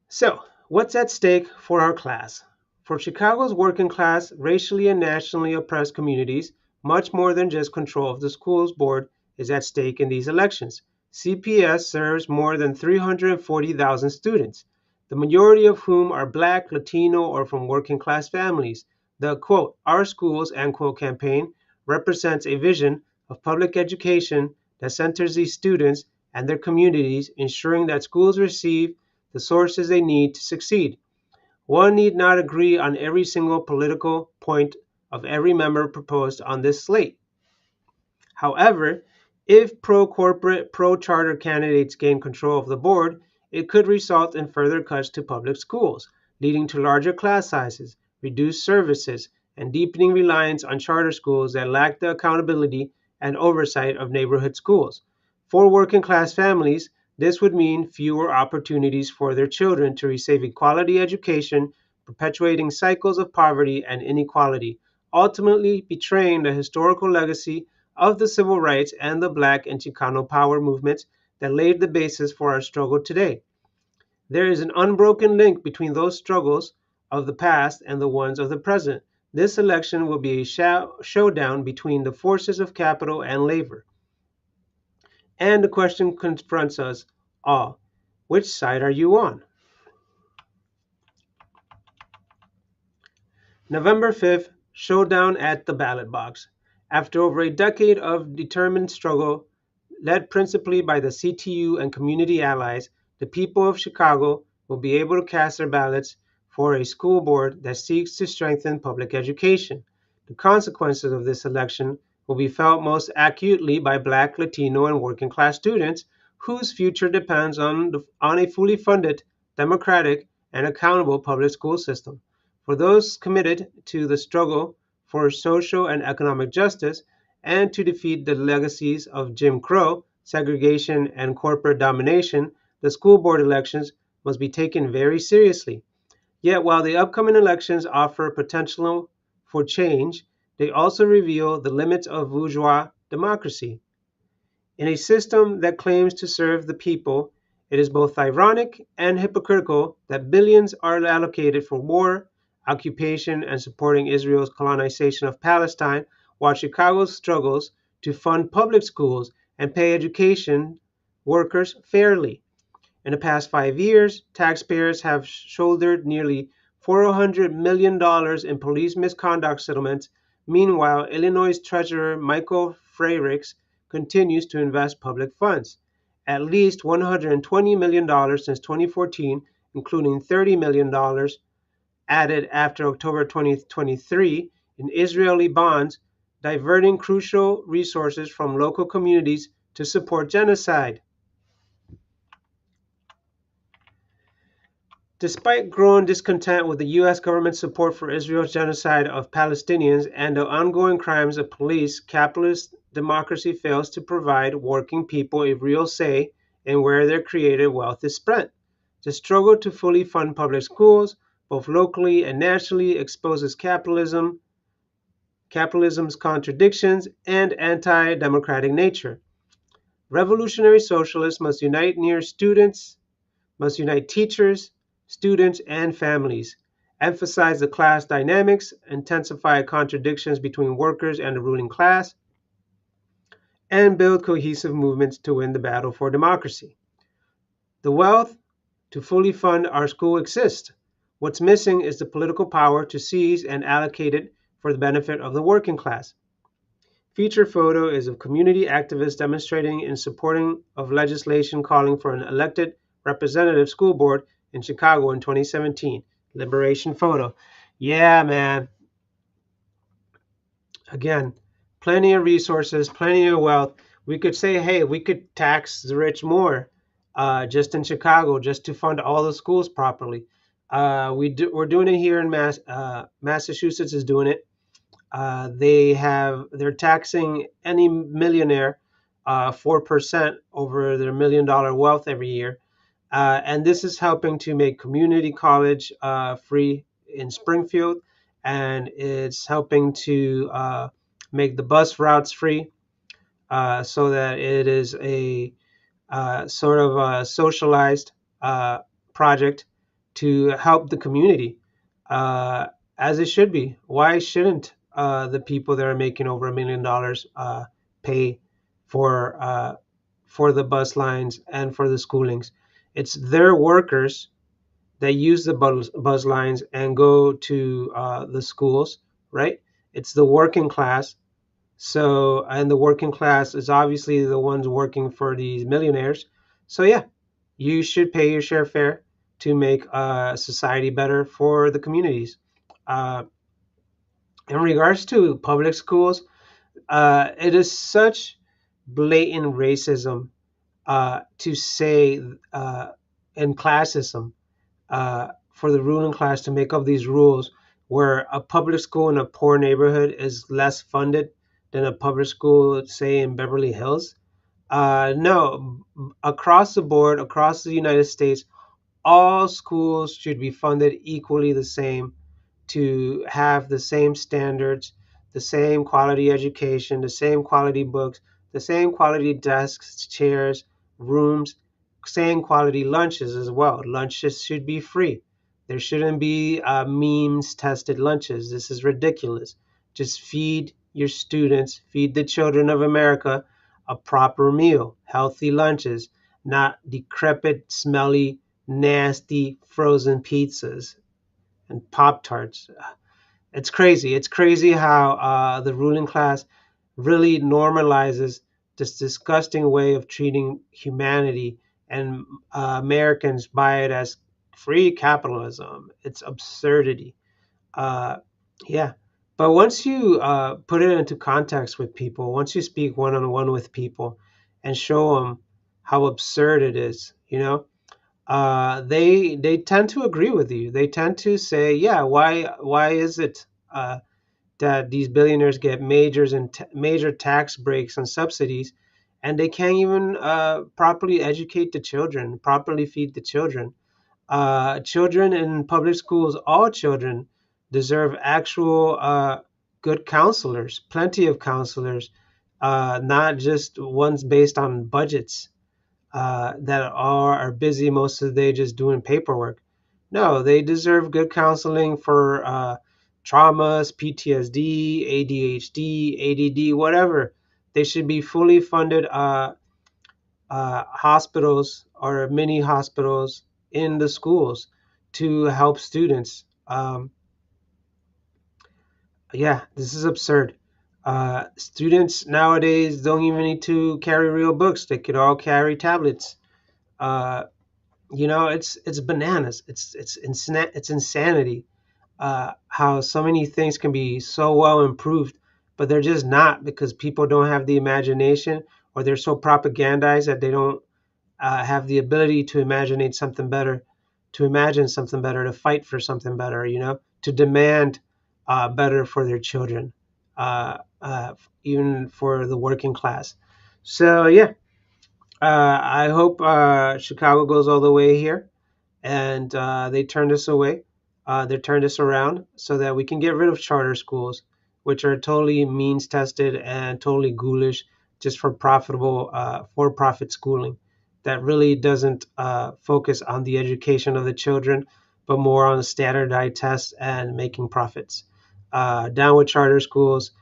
So, what's at stake for our class? For Chicago's working class, racially and nationally oppressed communities, much more than just control of the schools board is at stake in these elections. CPS serves more than 340,000 students, the majority of whom are Black, Latino, or from working class families. The quote, Our Schools, end quote campaign represents a vision of public education that centers these students and their communities, ensuring that schools receive the sources they need to succeed. One need not agree on every single political point of every member proposed on this slate. However, if pro-corporate, pro-charter candidates gain control of the board, it could result in further cuts to public schools, leading to larger class sizes, reduced services, and deepening reliance on charter schools that lack the accountability and oversight of neighborhood schools. For working class families, this would mean fewer opportunities for their children to receive a quality education, perpetuating cycles of poverty and inequality, ultimately betraying the historical legacy of the civil rights and the Black and Chicano power movements that laid the basis for our struggle today. There is an unbroken link between those struggles of the past and the ones of the present. This election will be a showdown between the forces of capital and labor. And the question confronts us all. Which side are you on? November 5th, showdown at the ballot box. After over a decade of determined struggle, led principally by the CTU and community allies, the people of Chicago will be able to cast their ballots for a school board that seeks to strengthen public education. The consequences of this election will be felt most acutely by Black, Latino, and working class students whose future depends on a fully funded, democratic, and accountable public school system. For those committed to the struggle for social and economic justice and to defeat the legacies of Jim Crow, segregation, and corporate domination, the school board elections must be taken very seriously. Yet, while the upcoming elections offer potential for change, they also reveal the limits of bourgeois democracy. In a system that claims to serve the people, it is both ironic and hypocritical that billions are allocated for war, occupation, and supporting Israel's colonization of Palestine, while Chicago struggles to fund public schools and pay education workers fairly. In the past 5 years, taxpayers have shouldered nearly $400 million in police misconduct settlements. Meanwhile, Illinois Treasurer Michael Frerichs continues to invest public funds, at least $120 million since 2014, including $30 million added after October 2023 in Israeli bonds, diverting crucial resources from local communities to support genocide. Despite growing discontent with the U.S. government's support for Israel's genocide of Palestinians and the ongoing crimes of police, capitalist democracy fails to provide working people a real say in where their created wealth is spent. The struggle to fully fund public schools, both locally and nationally, exposes capitalism capitalism's contradictions, and anti-democratic nature. Revolutionary socialists must unite teachers, students, and families, emphasize the class dynamics, intensify contradictions between workers and the ruling class, and build cohesive movements to win the battle for democracy. The wealth to fully fund our school exists. What's missing is the political power to seize and allocate it for the benefit of the working class. Feature photo is of community activists demonstrating in supporting of legislation calling for an elected representative school board in Chicago in 2017. Liberation photo. Yeah, man. Again, plenty of resources, plenty of wealth. We could say, hey, we could tax the rich more just in Chicago just to fund all the schools properly. We're doing it here in Massachusetts is doing it. They're taxing any millionaire 4% over their $1 million wealth every year, and this is helping to make community college free in Springfield, and it's helping to make the bus routes free, so that it is a sort of a socialized uh, project to help the community, uh, as it should be. Why shouldn't the people that are making over $1 million pay for the bus lines and for the schoolings? It's their workers that use the bus lines and go to the schools, right? It's the working class. So, and the working class is obviously the ones working for these millionaires. So, yeah, you should pay your share fare to make society better for the communities. Uh, in regards to public schools, it is such blatant racism to say, and classism, for the ruling class to make up these rules where a public school in a poor neighborhood is less funded than a public school, say, in Beverly Hills. No, across the board, across the United States, all schools should be funded equally the same to have the same standards, the same quality education, the same quality books, the same quality desks, chairs, rooms, same quality lunches as well. Lunches should be free. There shouldn't be memes tested lunches. This is ridiculous. Just feed your students, feed the children of America a proper meal, healthy lunches, not decrepit, smelly, nasty frozen pizzas and Pop Tarts. It's crazy. It's crazy how the ruling class really normalizes this disgusting way of treating humanity, and Americans buy it as free capitalism. It's absurdity. Uh, yeah. But once you put it into context with people, once you speak one on one with people and show them how absurd it is, they tend to agree with you. They tend to say, yeah, why is it that these billionaires get major tax breaks and subsidies, and they can't even properly educate the children, properly feed the children? Children in public schools, all children deserve actual good counselors, plenty of counselors, not just ones based on budgets that are busy most of the day just doing paperwork. No, they deserve good counseling for traumas, PTSD, ADHD, ADD, whatever. They should be fully funded hospitals or mini hospitals in the schools to help students. Yeah, this is absurd. Students nowadays don't even need to carry real books. They could all carry tablets. Uh, it's bananas. It's insanity. How so many things can be so well improved, but they're just not, because people don't have the imagination, or they're so propagandized that they don't have the ability to imagine something better, to fight for something better, to demand better for their children, even for the working class. So yeah, I hope Chicago goes all the way here, and they turn this away. They turn this around so that we can get rid of charter schools. which are totally means tested and totally ghoulish, just for profitable, for-profit schooling that really doesn't focus on the education of the children, but more on standardized tests and making profits. Down with charter schools.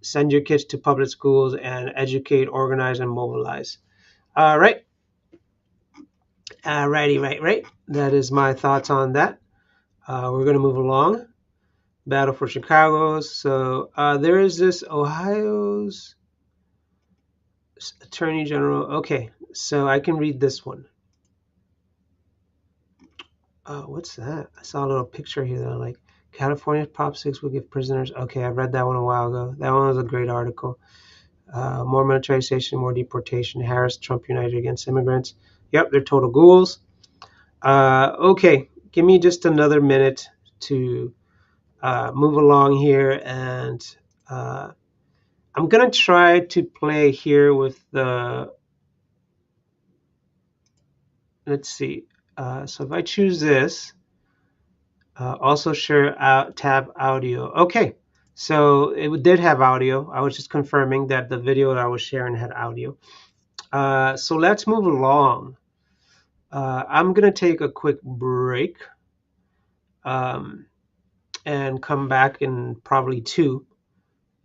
Send your kids to public schools and educate, organize, and mobilize. All right. Right. That is my thoughts on that. We're going to move along. Battle for Chicago. So there is this Ohio's Attorney General. Okay, so I can read this one. What's that? I saw a little picture here that I like. California Prop 6 will give prisoners. Okay, I read that one a while ago. That one was a great article. More militarization, more deportation. Harris, Trump united against immigrants. Yep, they're total ghouls. Okay, give me just another minute to move along here, and I'm gonna try to play here with the, let's see. So if I choose this, also share out tab audio. Okay, so it did have audio. I was just confirming that the video that I was sharing had audio. So let's move along. I'm gonna take a quick break um, and come back in probably 2.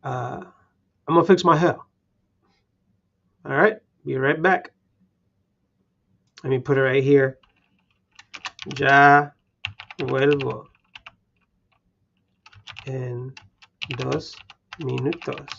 I'm gonna fix my hair. All right, be right back. Let me put it right here. Ya vuelvo en 2 minutos.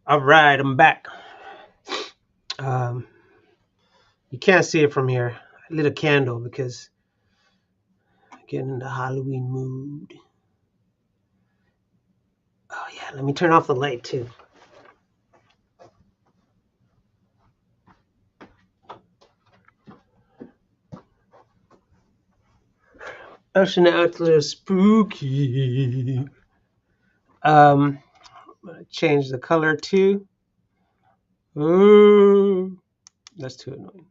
All right, I'm back. Um, you can't see it from here. I lit a candle because I'm getting in the Halloween mood. Oh yeah, let me turn off the light too. Oh, so now it's a little spooky. I'm gonna change the color too. Oh, that's too annoying.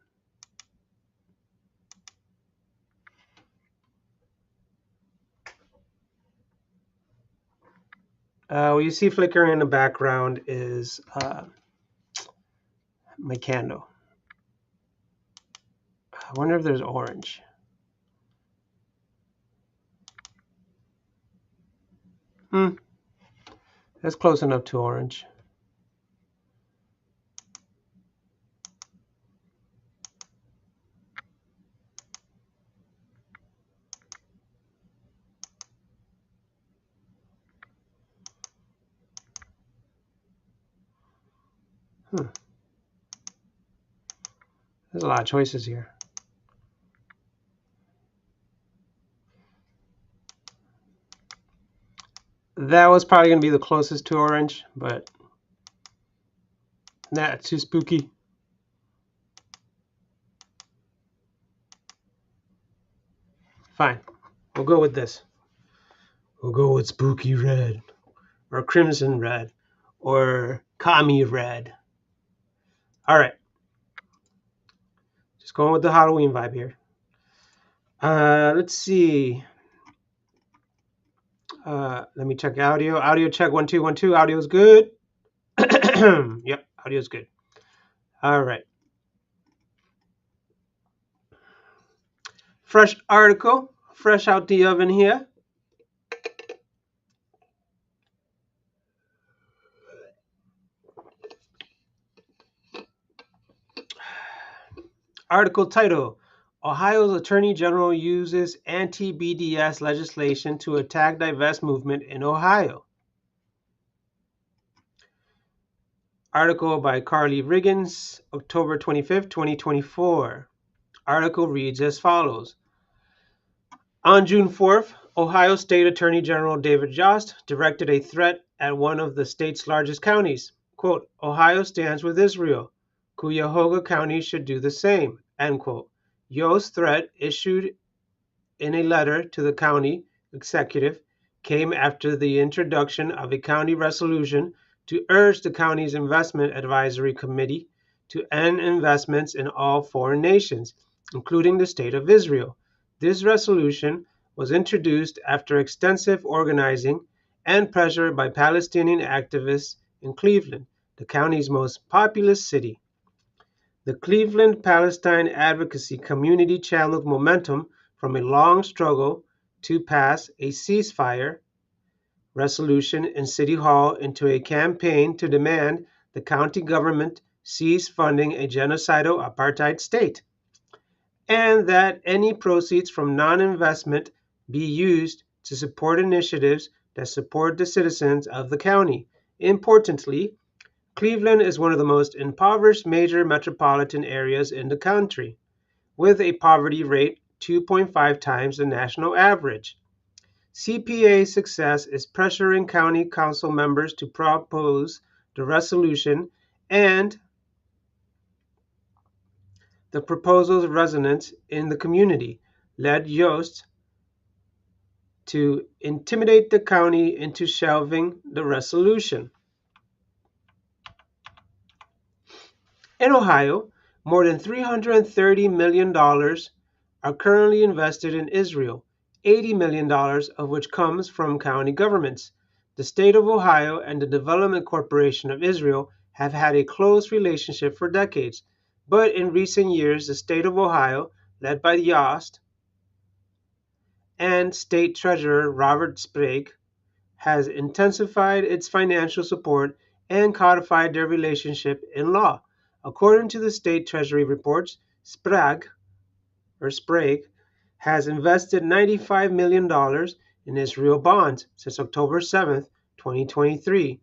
What you see flickering in the background is my candle. I wonder if there's orange. That's close enough to orange. There's a lot of choices here. That was probably going to be the closest to orange, but that's too spooky. Fine. We'll go with this. We'll go with spooky red, or crimson red, or commie red. All right. Just going with the Halloween vibe here. Let's see. Let me check audio. Audio check 1 2 1 2. Audio's good. Yep, audio's good. All right. Fresh article, fresh out the oven here. Article title: Ohio's Attorney General uses anti-BDS legislation to attack divest movement in Ohio. Article by Carly Riggins, October 25th, 2024. Article reads as follows. On June 4th, Ohio State Attorney General David Yost directed a threat at one of the state's largest counties. Quote, Ohio stands with Israel. Cuyahoga County should do the same. End quote. Yost's threat, issued in a letter to the county executive, came after the introduction of a county resolution to urge the county's investment advisory committee to end investments in all foreign nations, including the State of Israel. This resolution was introduced after extensive organizing and pressure by Palestinian activists in Cleveland, the county's most populous city. The Cleveland Palestine advocacy community channeled momentum from a long struggle to pass a ceasefire resolution in City Hall into a campaign to demand the county government cease funding a genocidal apartheid state, and that any proceeds from non-investment be used to support initiatives that support the citizens of the county. Importantly, Cleveland is one of the most impoverished major metropolitan areas in the country, with a poverty rate 2.5 times the national average. CPA's success is pressuring county council members to propose the resolution, and the proposal's resonance in the community led Yost to intimidate the county into shelving the resolution. In Ohio, more than $330 million are currently invested in Israel, $80 million of which comes from county governments. The state of Ohio and the Development Corporation of Israel have had a close relationship for decades, but in recent years, the state of Ohio, led by Yost and State Treasurer Robert Sprague, has intensified its financial support and codified their relationship in law. According to the state treasury reports, Sprague has invested $95 million in Israel bonds since October 7, 2023.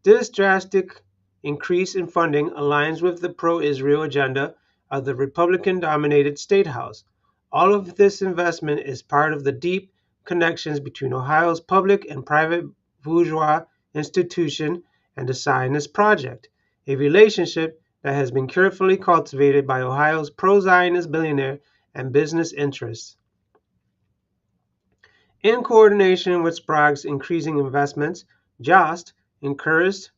This drastic increase in funding aligns with the pro-Israel agenda of the Republican-dominated State House. All of this investment is part of the deep connections between Ohio's public and private bourgeois institution and the Zionist project, a relationship that has been carefully cultivated by Ohio's pro-Zionist billionaire and business interests. In coordination with Sprague's increasing investments, Jost encouraged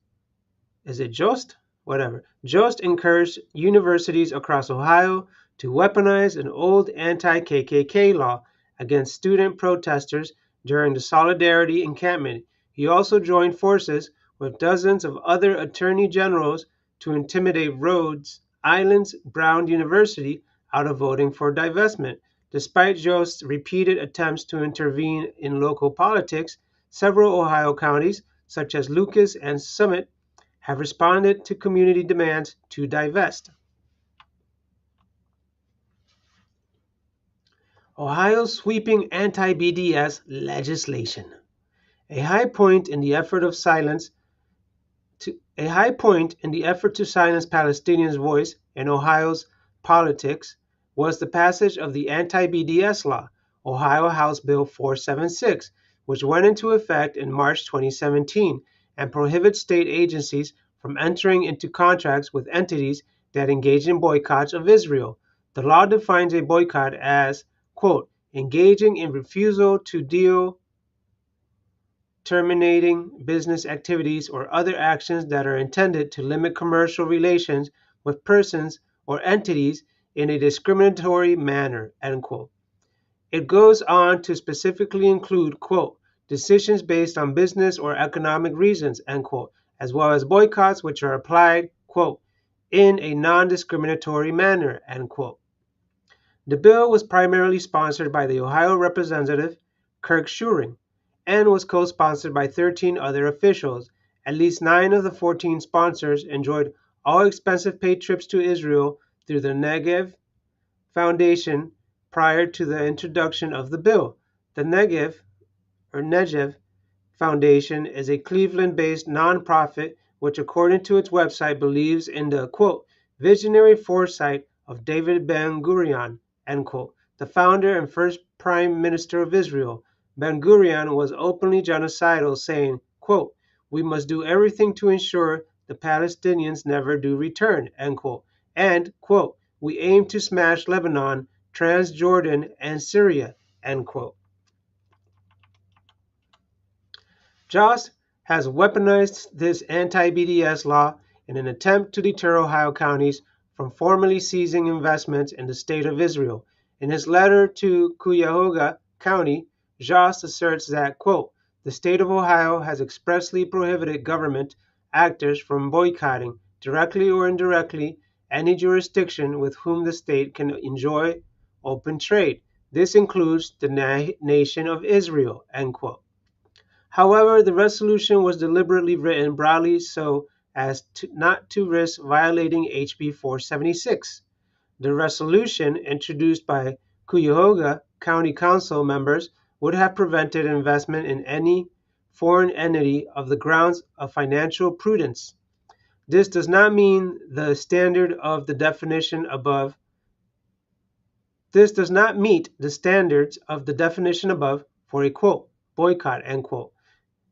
Jost encouraged universities across Ohio to weaponize an old anti-KKK law against student protesters during the Solidarity encampment. He also joined forces with dozens of other attorney generals to intimidate Rhode Island's Brown University out of voting for divestment. Despite Jost's repeated attempts to intervene in local politics, several Ohio counties, such as Lucas and Summit, have responded to community demands to divest. Ohio's sweeping anti-BDS legislation. A high point in the effort to silence Palestinians' voice in Ohio's politics was the passage of the anti-BDS law, Ohio House Bill 476, which went into effect in March 2017 and prohibits state agencies from entering into contracts with entities that engage in boycotts of Israel. The law defines a boycott as, quote, engaging in refusal to deal, terminating business activities, or other actions that are intended to limit commercial relations with persons or entities in a discriminatory manner, end quote. It goes on to specifically include, quote, decisions based on business or economic reasons, end quote, as well as boycotts which are applied, quote, in a non-discriminatory manner, end quote. The bill was primarily sponsored by the Ohio Representative Kirk Schuring and was co-sponsored by 13 other officials. At least 9 of the 14 sponsors enjoyed all expensive paid trips to Israel through the Negev Foundation prior to the introduction of the bill. The Negev Foundation is a Cleveland-based nonprofit which, according to its website, believes in the, quote, visionary foresight of David Ben-Gurion, end quote, the founder and first prime minister of Israel. Ben-Gurion was openly genocidal, saying, quote, we must do everything to ensure the Palestinians never do return, end quote, and, quote, we aim to smash Lebanon, Transjordan, and Syria, end quote. Jost has weaponized this anti-BDS law in an attempt to deter Ohio counties from formally seizing investments in the state of Israel. In his letter to Cuyahoga County, Jost asserts that, quote, the state of Ohio has expressly prohibited government actors from boycotting, directly or indirectly, any jurisdiction with whom the state can enjoy open trade. This includes the nation of Israel, end quote. However, the resolution was deliberately written broadly so as not to risk violating HB 476. The resolution, introduced by Cuyahoga County Council members, would have prevented investment in any foreign entity on the grounds of financial prudence. This does not mean the standard of the definition above. This does not meet the standards of the definition above for a, quote, boycott, end quote,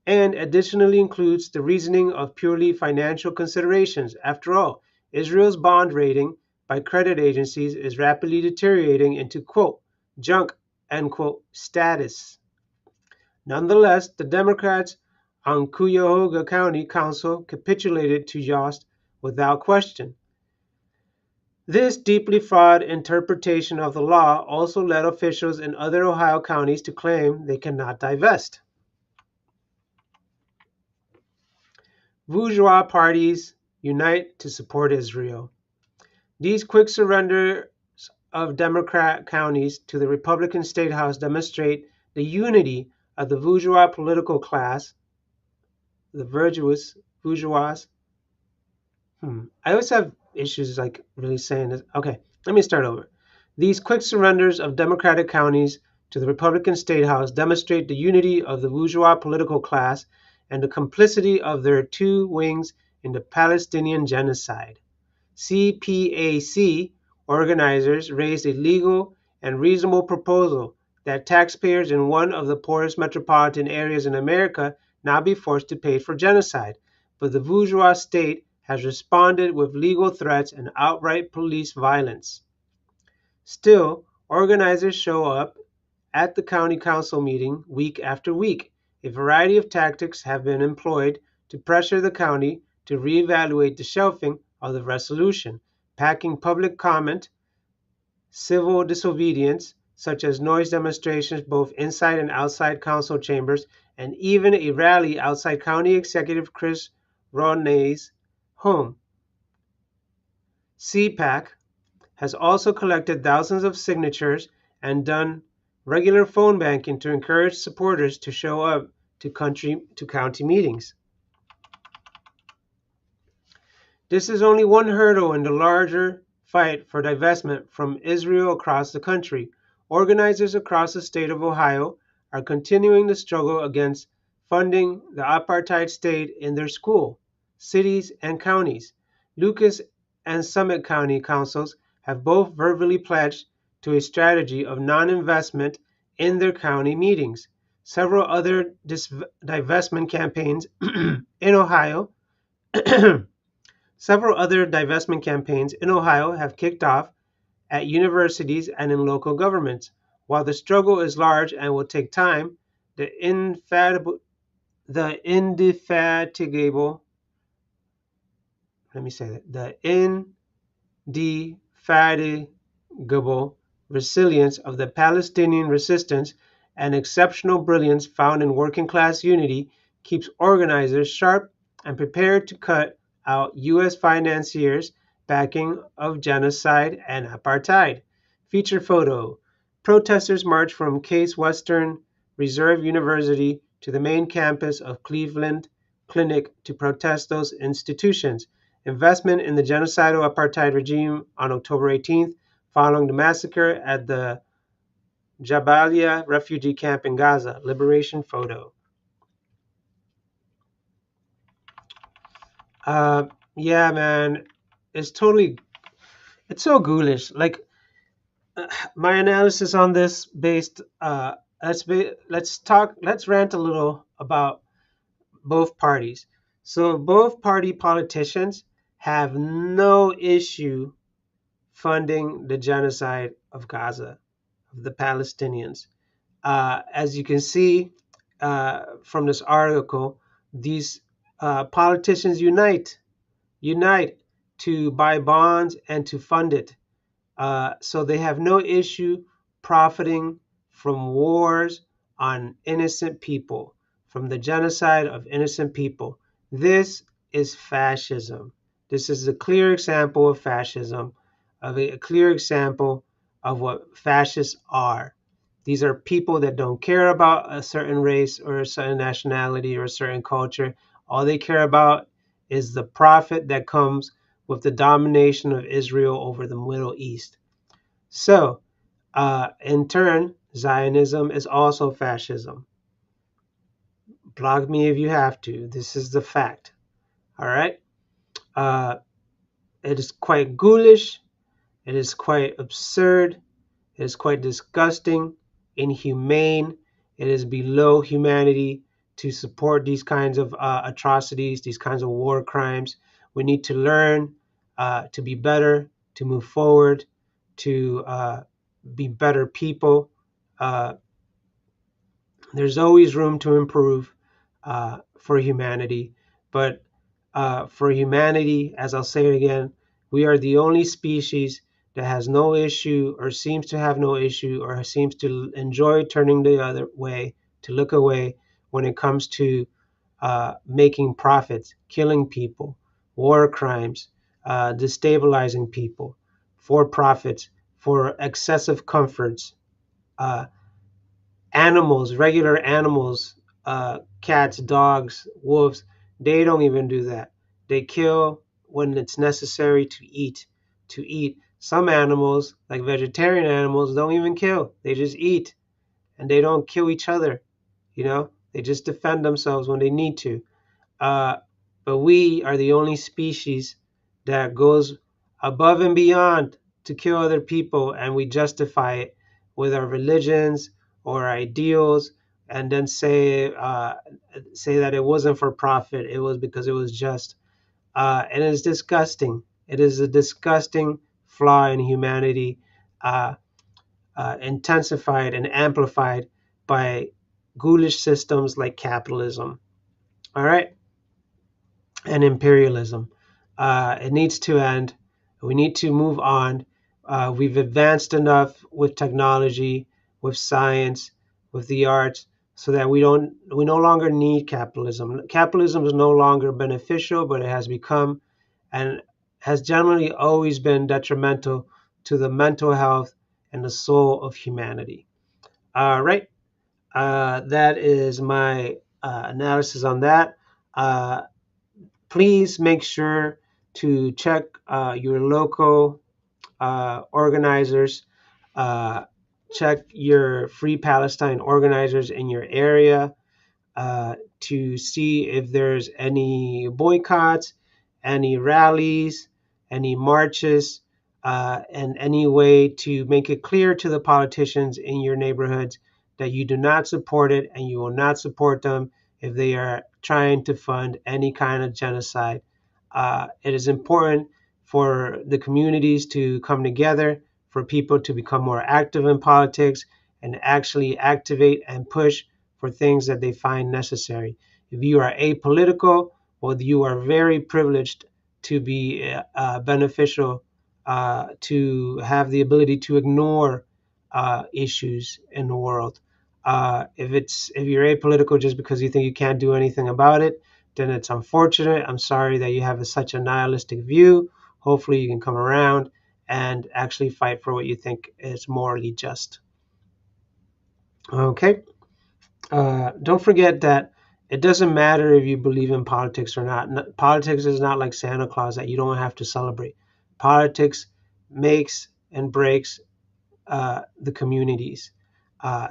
and additionally includes the reasoning of purely financial considerations. After all, Israel's bond rating by credit agencies is rapidly deteriorating into, quote, junk, end quote, status. Nonetheless, the Democrats on Cuyahoga County Council capitulated to Yost without question. This deeply flawed interpretation of the law also led officials in other Ohio counties to claim they cannot divest. Bourgeois parties unite to support Israel. These quick surrenders of Democrat counties to the Republican State House demonstrate the unity of the bourgeois political class, the bourgeois. I always have issues like really saying this. Okay, let me start over. These quick surrenders of Democratic counties to the Republican State House demonstrate the unity of the bourgeois political class and the complicity of their two wings in the Palestinian genocide. CPAC organizers raised a legal and reasonable proposal that taxpayers in one of the poorest metropolitan areas in America not be forced to pay for genocide, but the bourgeois state has responded with legal threats and outright police violence. Still, organizers show up at the county council meeting week after week. A variety of tactics have been employed to pressure the county to reevaluate the shelving of the resolution, packing public comment, civil disobedience, such as noise demonstrations both inside and outside council chambers, and even a rally outside County Executive Chris Ronay's home. CPAC has also collected thousands of signatures and done regular phone banking to encourage supporters to show up to county meetings. This is only one hurdle in the larger fight for divestment from Israel across the country. Organizers across the state of Ohio are continuing the struggle against funding the apartheid state in their school, cities, and counties. Lucas and Summit County councils have both verbally pledged to a strategy of non-investment in their county meetings. Several other divestment campaigns in Ohio. Several other divestment campaigns in Ohio have kicked off at universities and in local governments. While the struggle is large and will take time, the indefatigable, let me say that, the indefatigable resilience of the Palestinian resistance and exceptional brilliance found in working class unity keeps organizers sharp and prepared to cut out U.S. financiers' backing of genocide and apartheid. Feature photo. Protesters march from Case Western Reserve University to the main campus of Cleveland Clinic to protest those institutions. Investment in the genocidal apartheid regime on October 18th, following the massacre at the Jabalia refugee camp in Gaza. Liberation photo. Yeah, man, it's so ghoulish. Like my analysis on this based. Let's rant a little about both parties. So both party politicians have no issue funding the genocide of Gaza, of the Palestinians. As you can see from this article, these politicians unite to buy bonds and to fund it. So they have no issue profiting from wars on innocent people, from the genocide of innocent people. This is fascism. This is a clear example of fascism, of a clear example of what fascists are. These are people that don't care about a certain race or a certain nationality or a certain culture. All they care about is the profit that comes with the domination of Israel over the Middle East. So, in turn, Zionism is also fascism. Block me if you have to. This is the fact. All right? Uh, it is quite ghoulish. It is quite absurd. It is quite disgusting, inhumane. It is below humanity to support these kinds of atrocities, these kinds of war crimes. We need to learn to be better, to move forward, to be better people. Uh, there's always room to improve for humanity. But for humanity, as I'll say it again, we are the only species that has no issue or seems to have no issue or seems to enjoy turning the other way, to look away when it comes to making profits, killing people, war crimes, destabilizing people for profits, for excessive comforts. Uh, Animals, regular animals, cats, dogs, wolves, they don't even do that. They kill when it's necessary to eat. To eat. Some animals, like vegetarian animals, don't even kill. They just eat, and they don't kill each other. They just defend themselves when they need to. Uh, but we are the only species that goes above and beyond to kill other people, and we justify it with our religions or ideals, and then say that it wasn't for profit; it was because it was just. And it's disgusting. It is a disgusting flaw in humanity, uh, intensified and amplified by ghoulish systems like capitalism. All right. And imperialism. It needs to end. We need to move on. We've advanced enough with technology, with science, with the arts, so that we no longer need capitalism. Capitalism is no longer beneficial, but it has become and has generally always been detrimental to the mental health and the soul of humanity. All right. That is my analysis on that. Uh, Please make sure to check your local organizers. Uh, check your Free Palestine organizers in your area to see if there's any boycotts, any rallies, any marches, and any way to make it clear to the politicians in your neighborhoods that you do not support it and you will not support them if they are trying to fund any kind of genocide. It is important for the communities to come together, for people to become more active in politics and actually activate and push for things that they find necessary. If you are apolitical, well, you are very privileged to be beneficial, to have the ability to ignore issues in the world. If you're apolitical just because you think you can't do anything about it, then it's unfortunate. I'm sorry that you have such a nihilistic view. Hopefully, you can come around and actually fight for what you think is morally just. Okay. Don't forget that it doesn't matter if you believe in politics or not. Politics is not like Santa Claus that you don't have to celebrate. Politics makes and breaks the communities.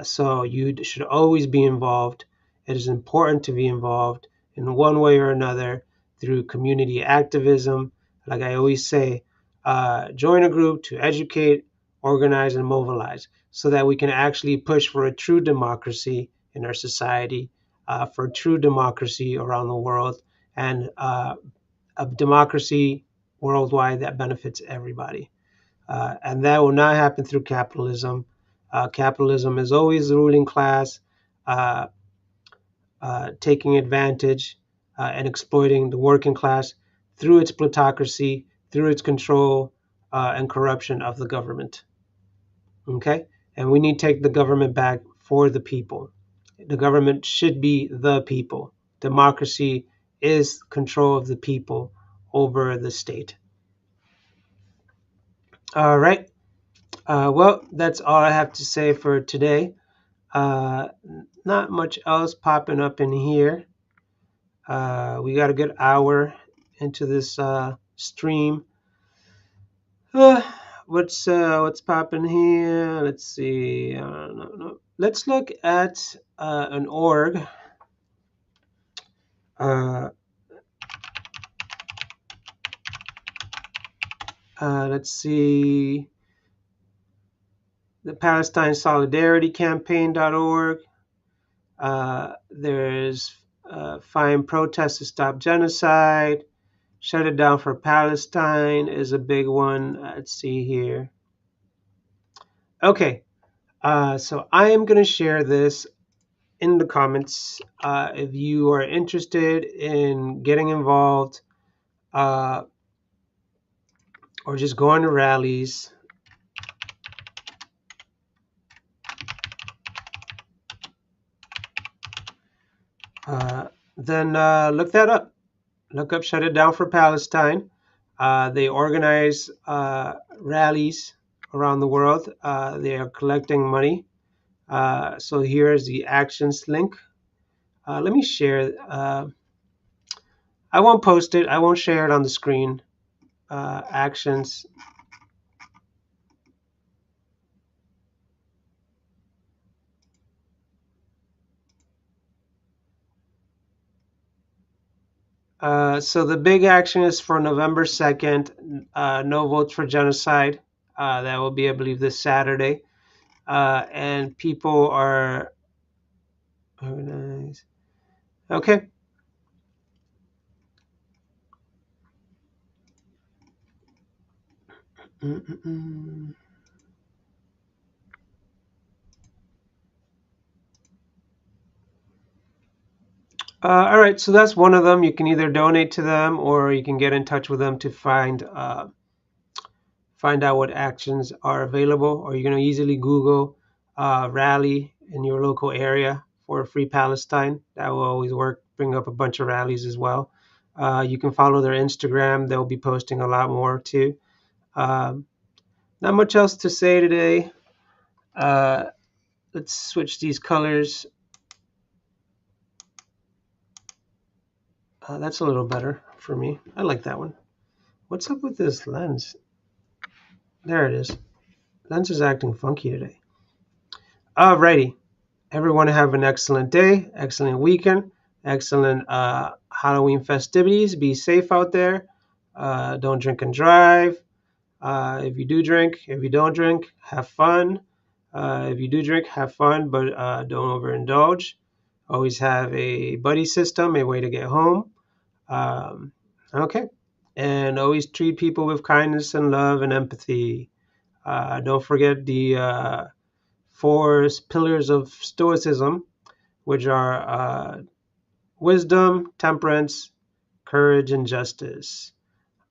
So you should always be involved. It is important to be involved in one way or another through community activism. Like I always say, join a group to educate, organize, and mobilize so that we can actually push for a true democracy in our society, for true democracy around the world, and a democracy worldwide that benefits everybody. And that will not happen through capitalism. Capitalism is always the ruling class uh, taking advantage and exploiting the working class through its plutocracy, through its control and corruption of the government. Okay? And we need to take the government back for the people. The government should be the people. Democracy is control of the people over the state. All right. Well, that's all I have to say for today. Uh, Not much else popping up in here. We got a good hour into this stream. Uh, what's popping here? Let's see. No. Let's look at an org. Uh, let's see. The Palestine Solidarity Campaign.org. There's Find Protests to Stop Genocide. Shut It Down for Palestine is a big one. Let's see here. Okay, so I am going to share this in the comments. If you are interested in getting involved or just going to rallies, then look that up. Look up Shut It Down for Palestine. They organize rallies around the world. They are collecting money. So here's the actions link. Let me share. I won't post it. I won't share it on the screen. Actions. So the big action is for November 2nd. No votes for genocide. That will be, I believe, this Saturday. And people are organized. Okay. All right, so that's one of them. You can either donate to them or you can get in touch with them to find out what actions are available, or you're going to easily Google rally in your local area for Free Palestine. That will always work. Bring up a bunch of rallies as well. You can follow their Instagram. They'll be posting a lot more too. Not much else to say today. Let's switch these colors. That's a little better for me. I like that one. What's up with this lens? There it is. Lens is acting funky today. Alrighty. Everyone have an excellent day, excellent weekend, excellent Halloween festivities. Be safe out there. Don't drink and drive. If you do drink, if you don't drink, have fun. If you do drink, have fun, but don't overindulge. Always have a buddy system, a way to get home. Okay. And always treat people with kindness and love and empathy. Don't forget the 4 pillars of Stoicism, which are wisdom, temperance, courage, and justice.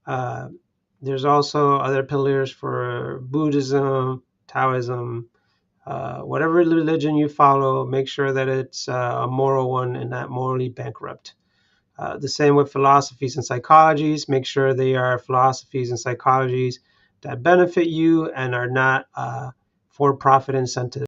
Uh, there's also other pillars for Buddhism, Taoism, whatever religion you follow, make sure that it's a moral one and not morally bankrupt. The same with philosophies and psychologies. Make sure they are philosophies and psychologies that benefit you and are not for-profit incentives.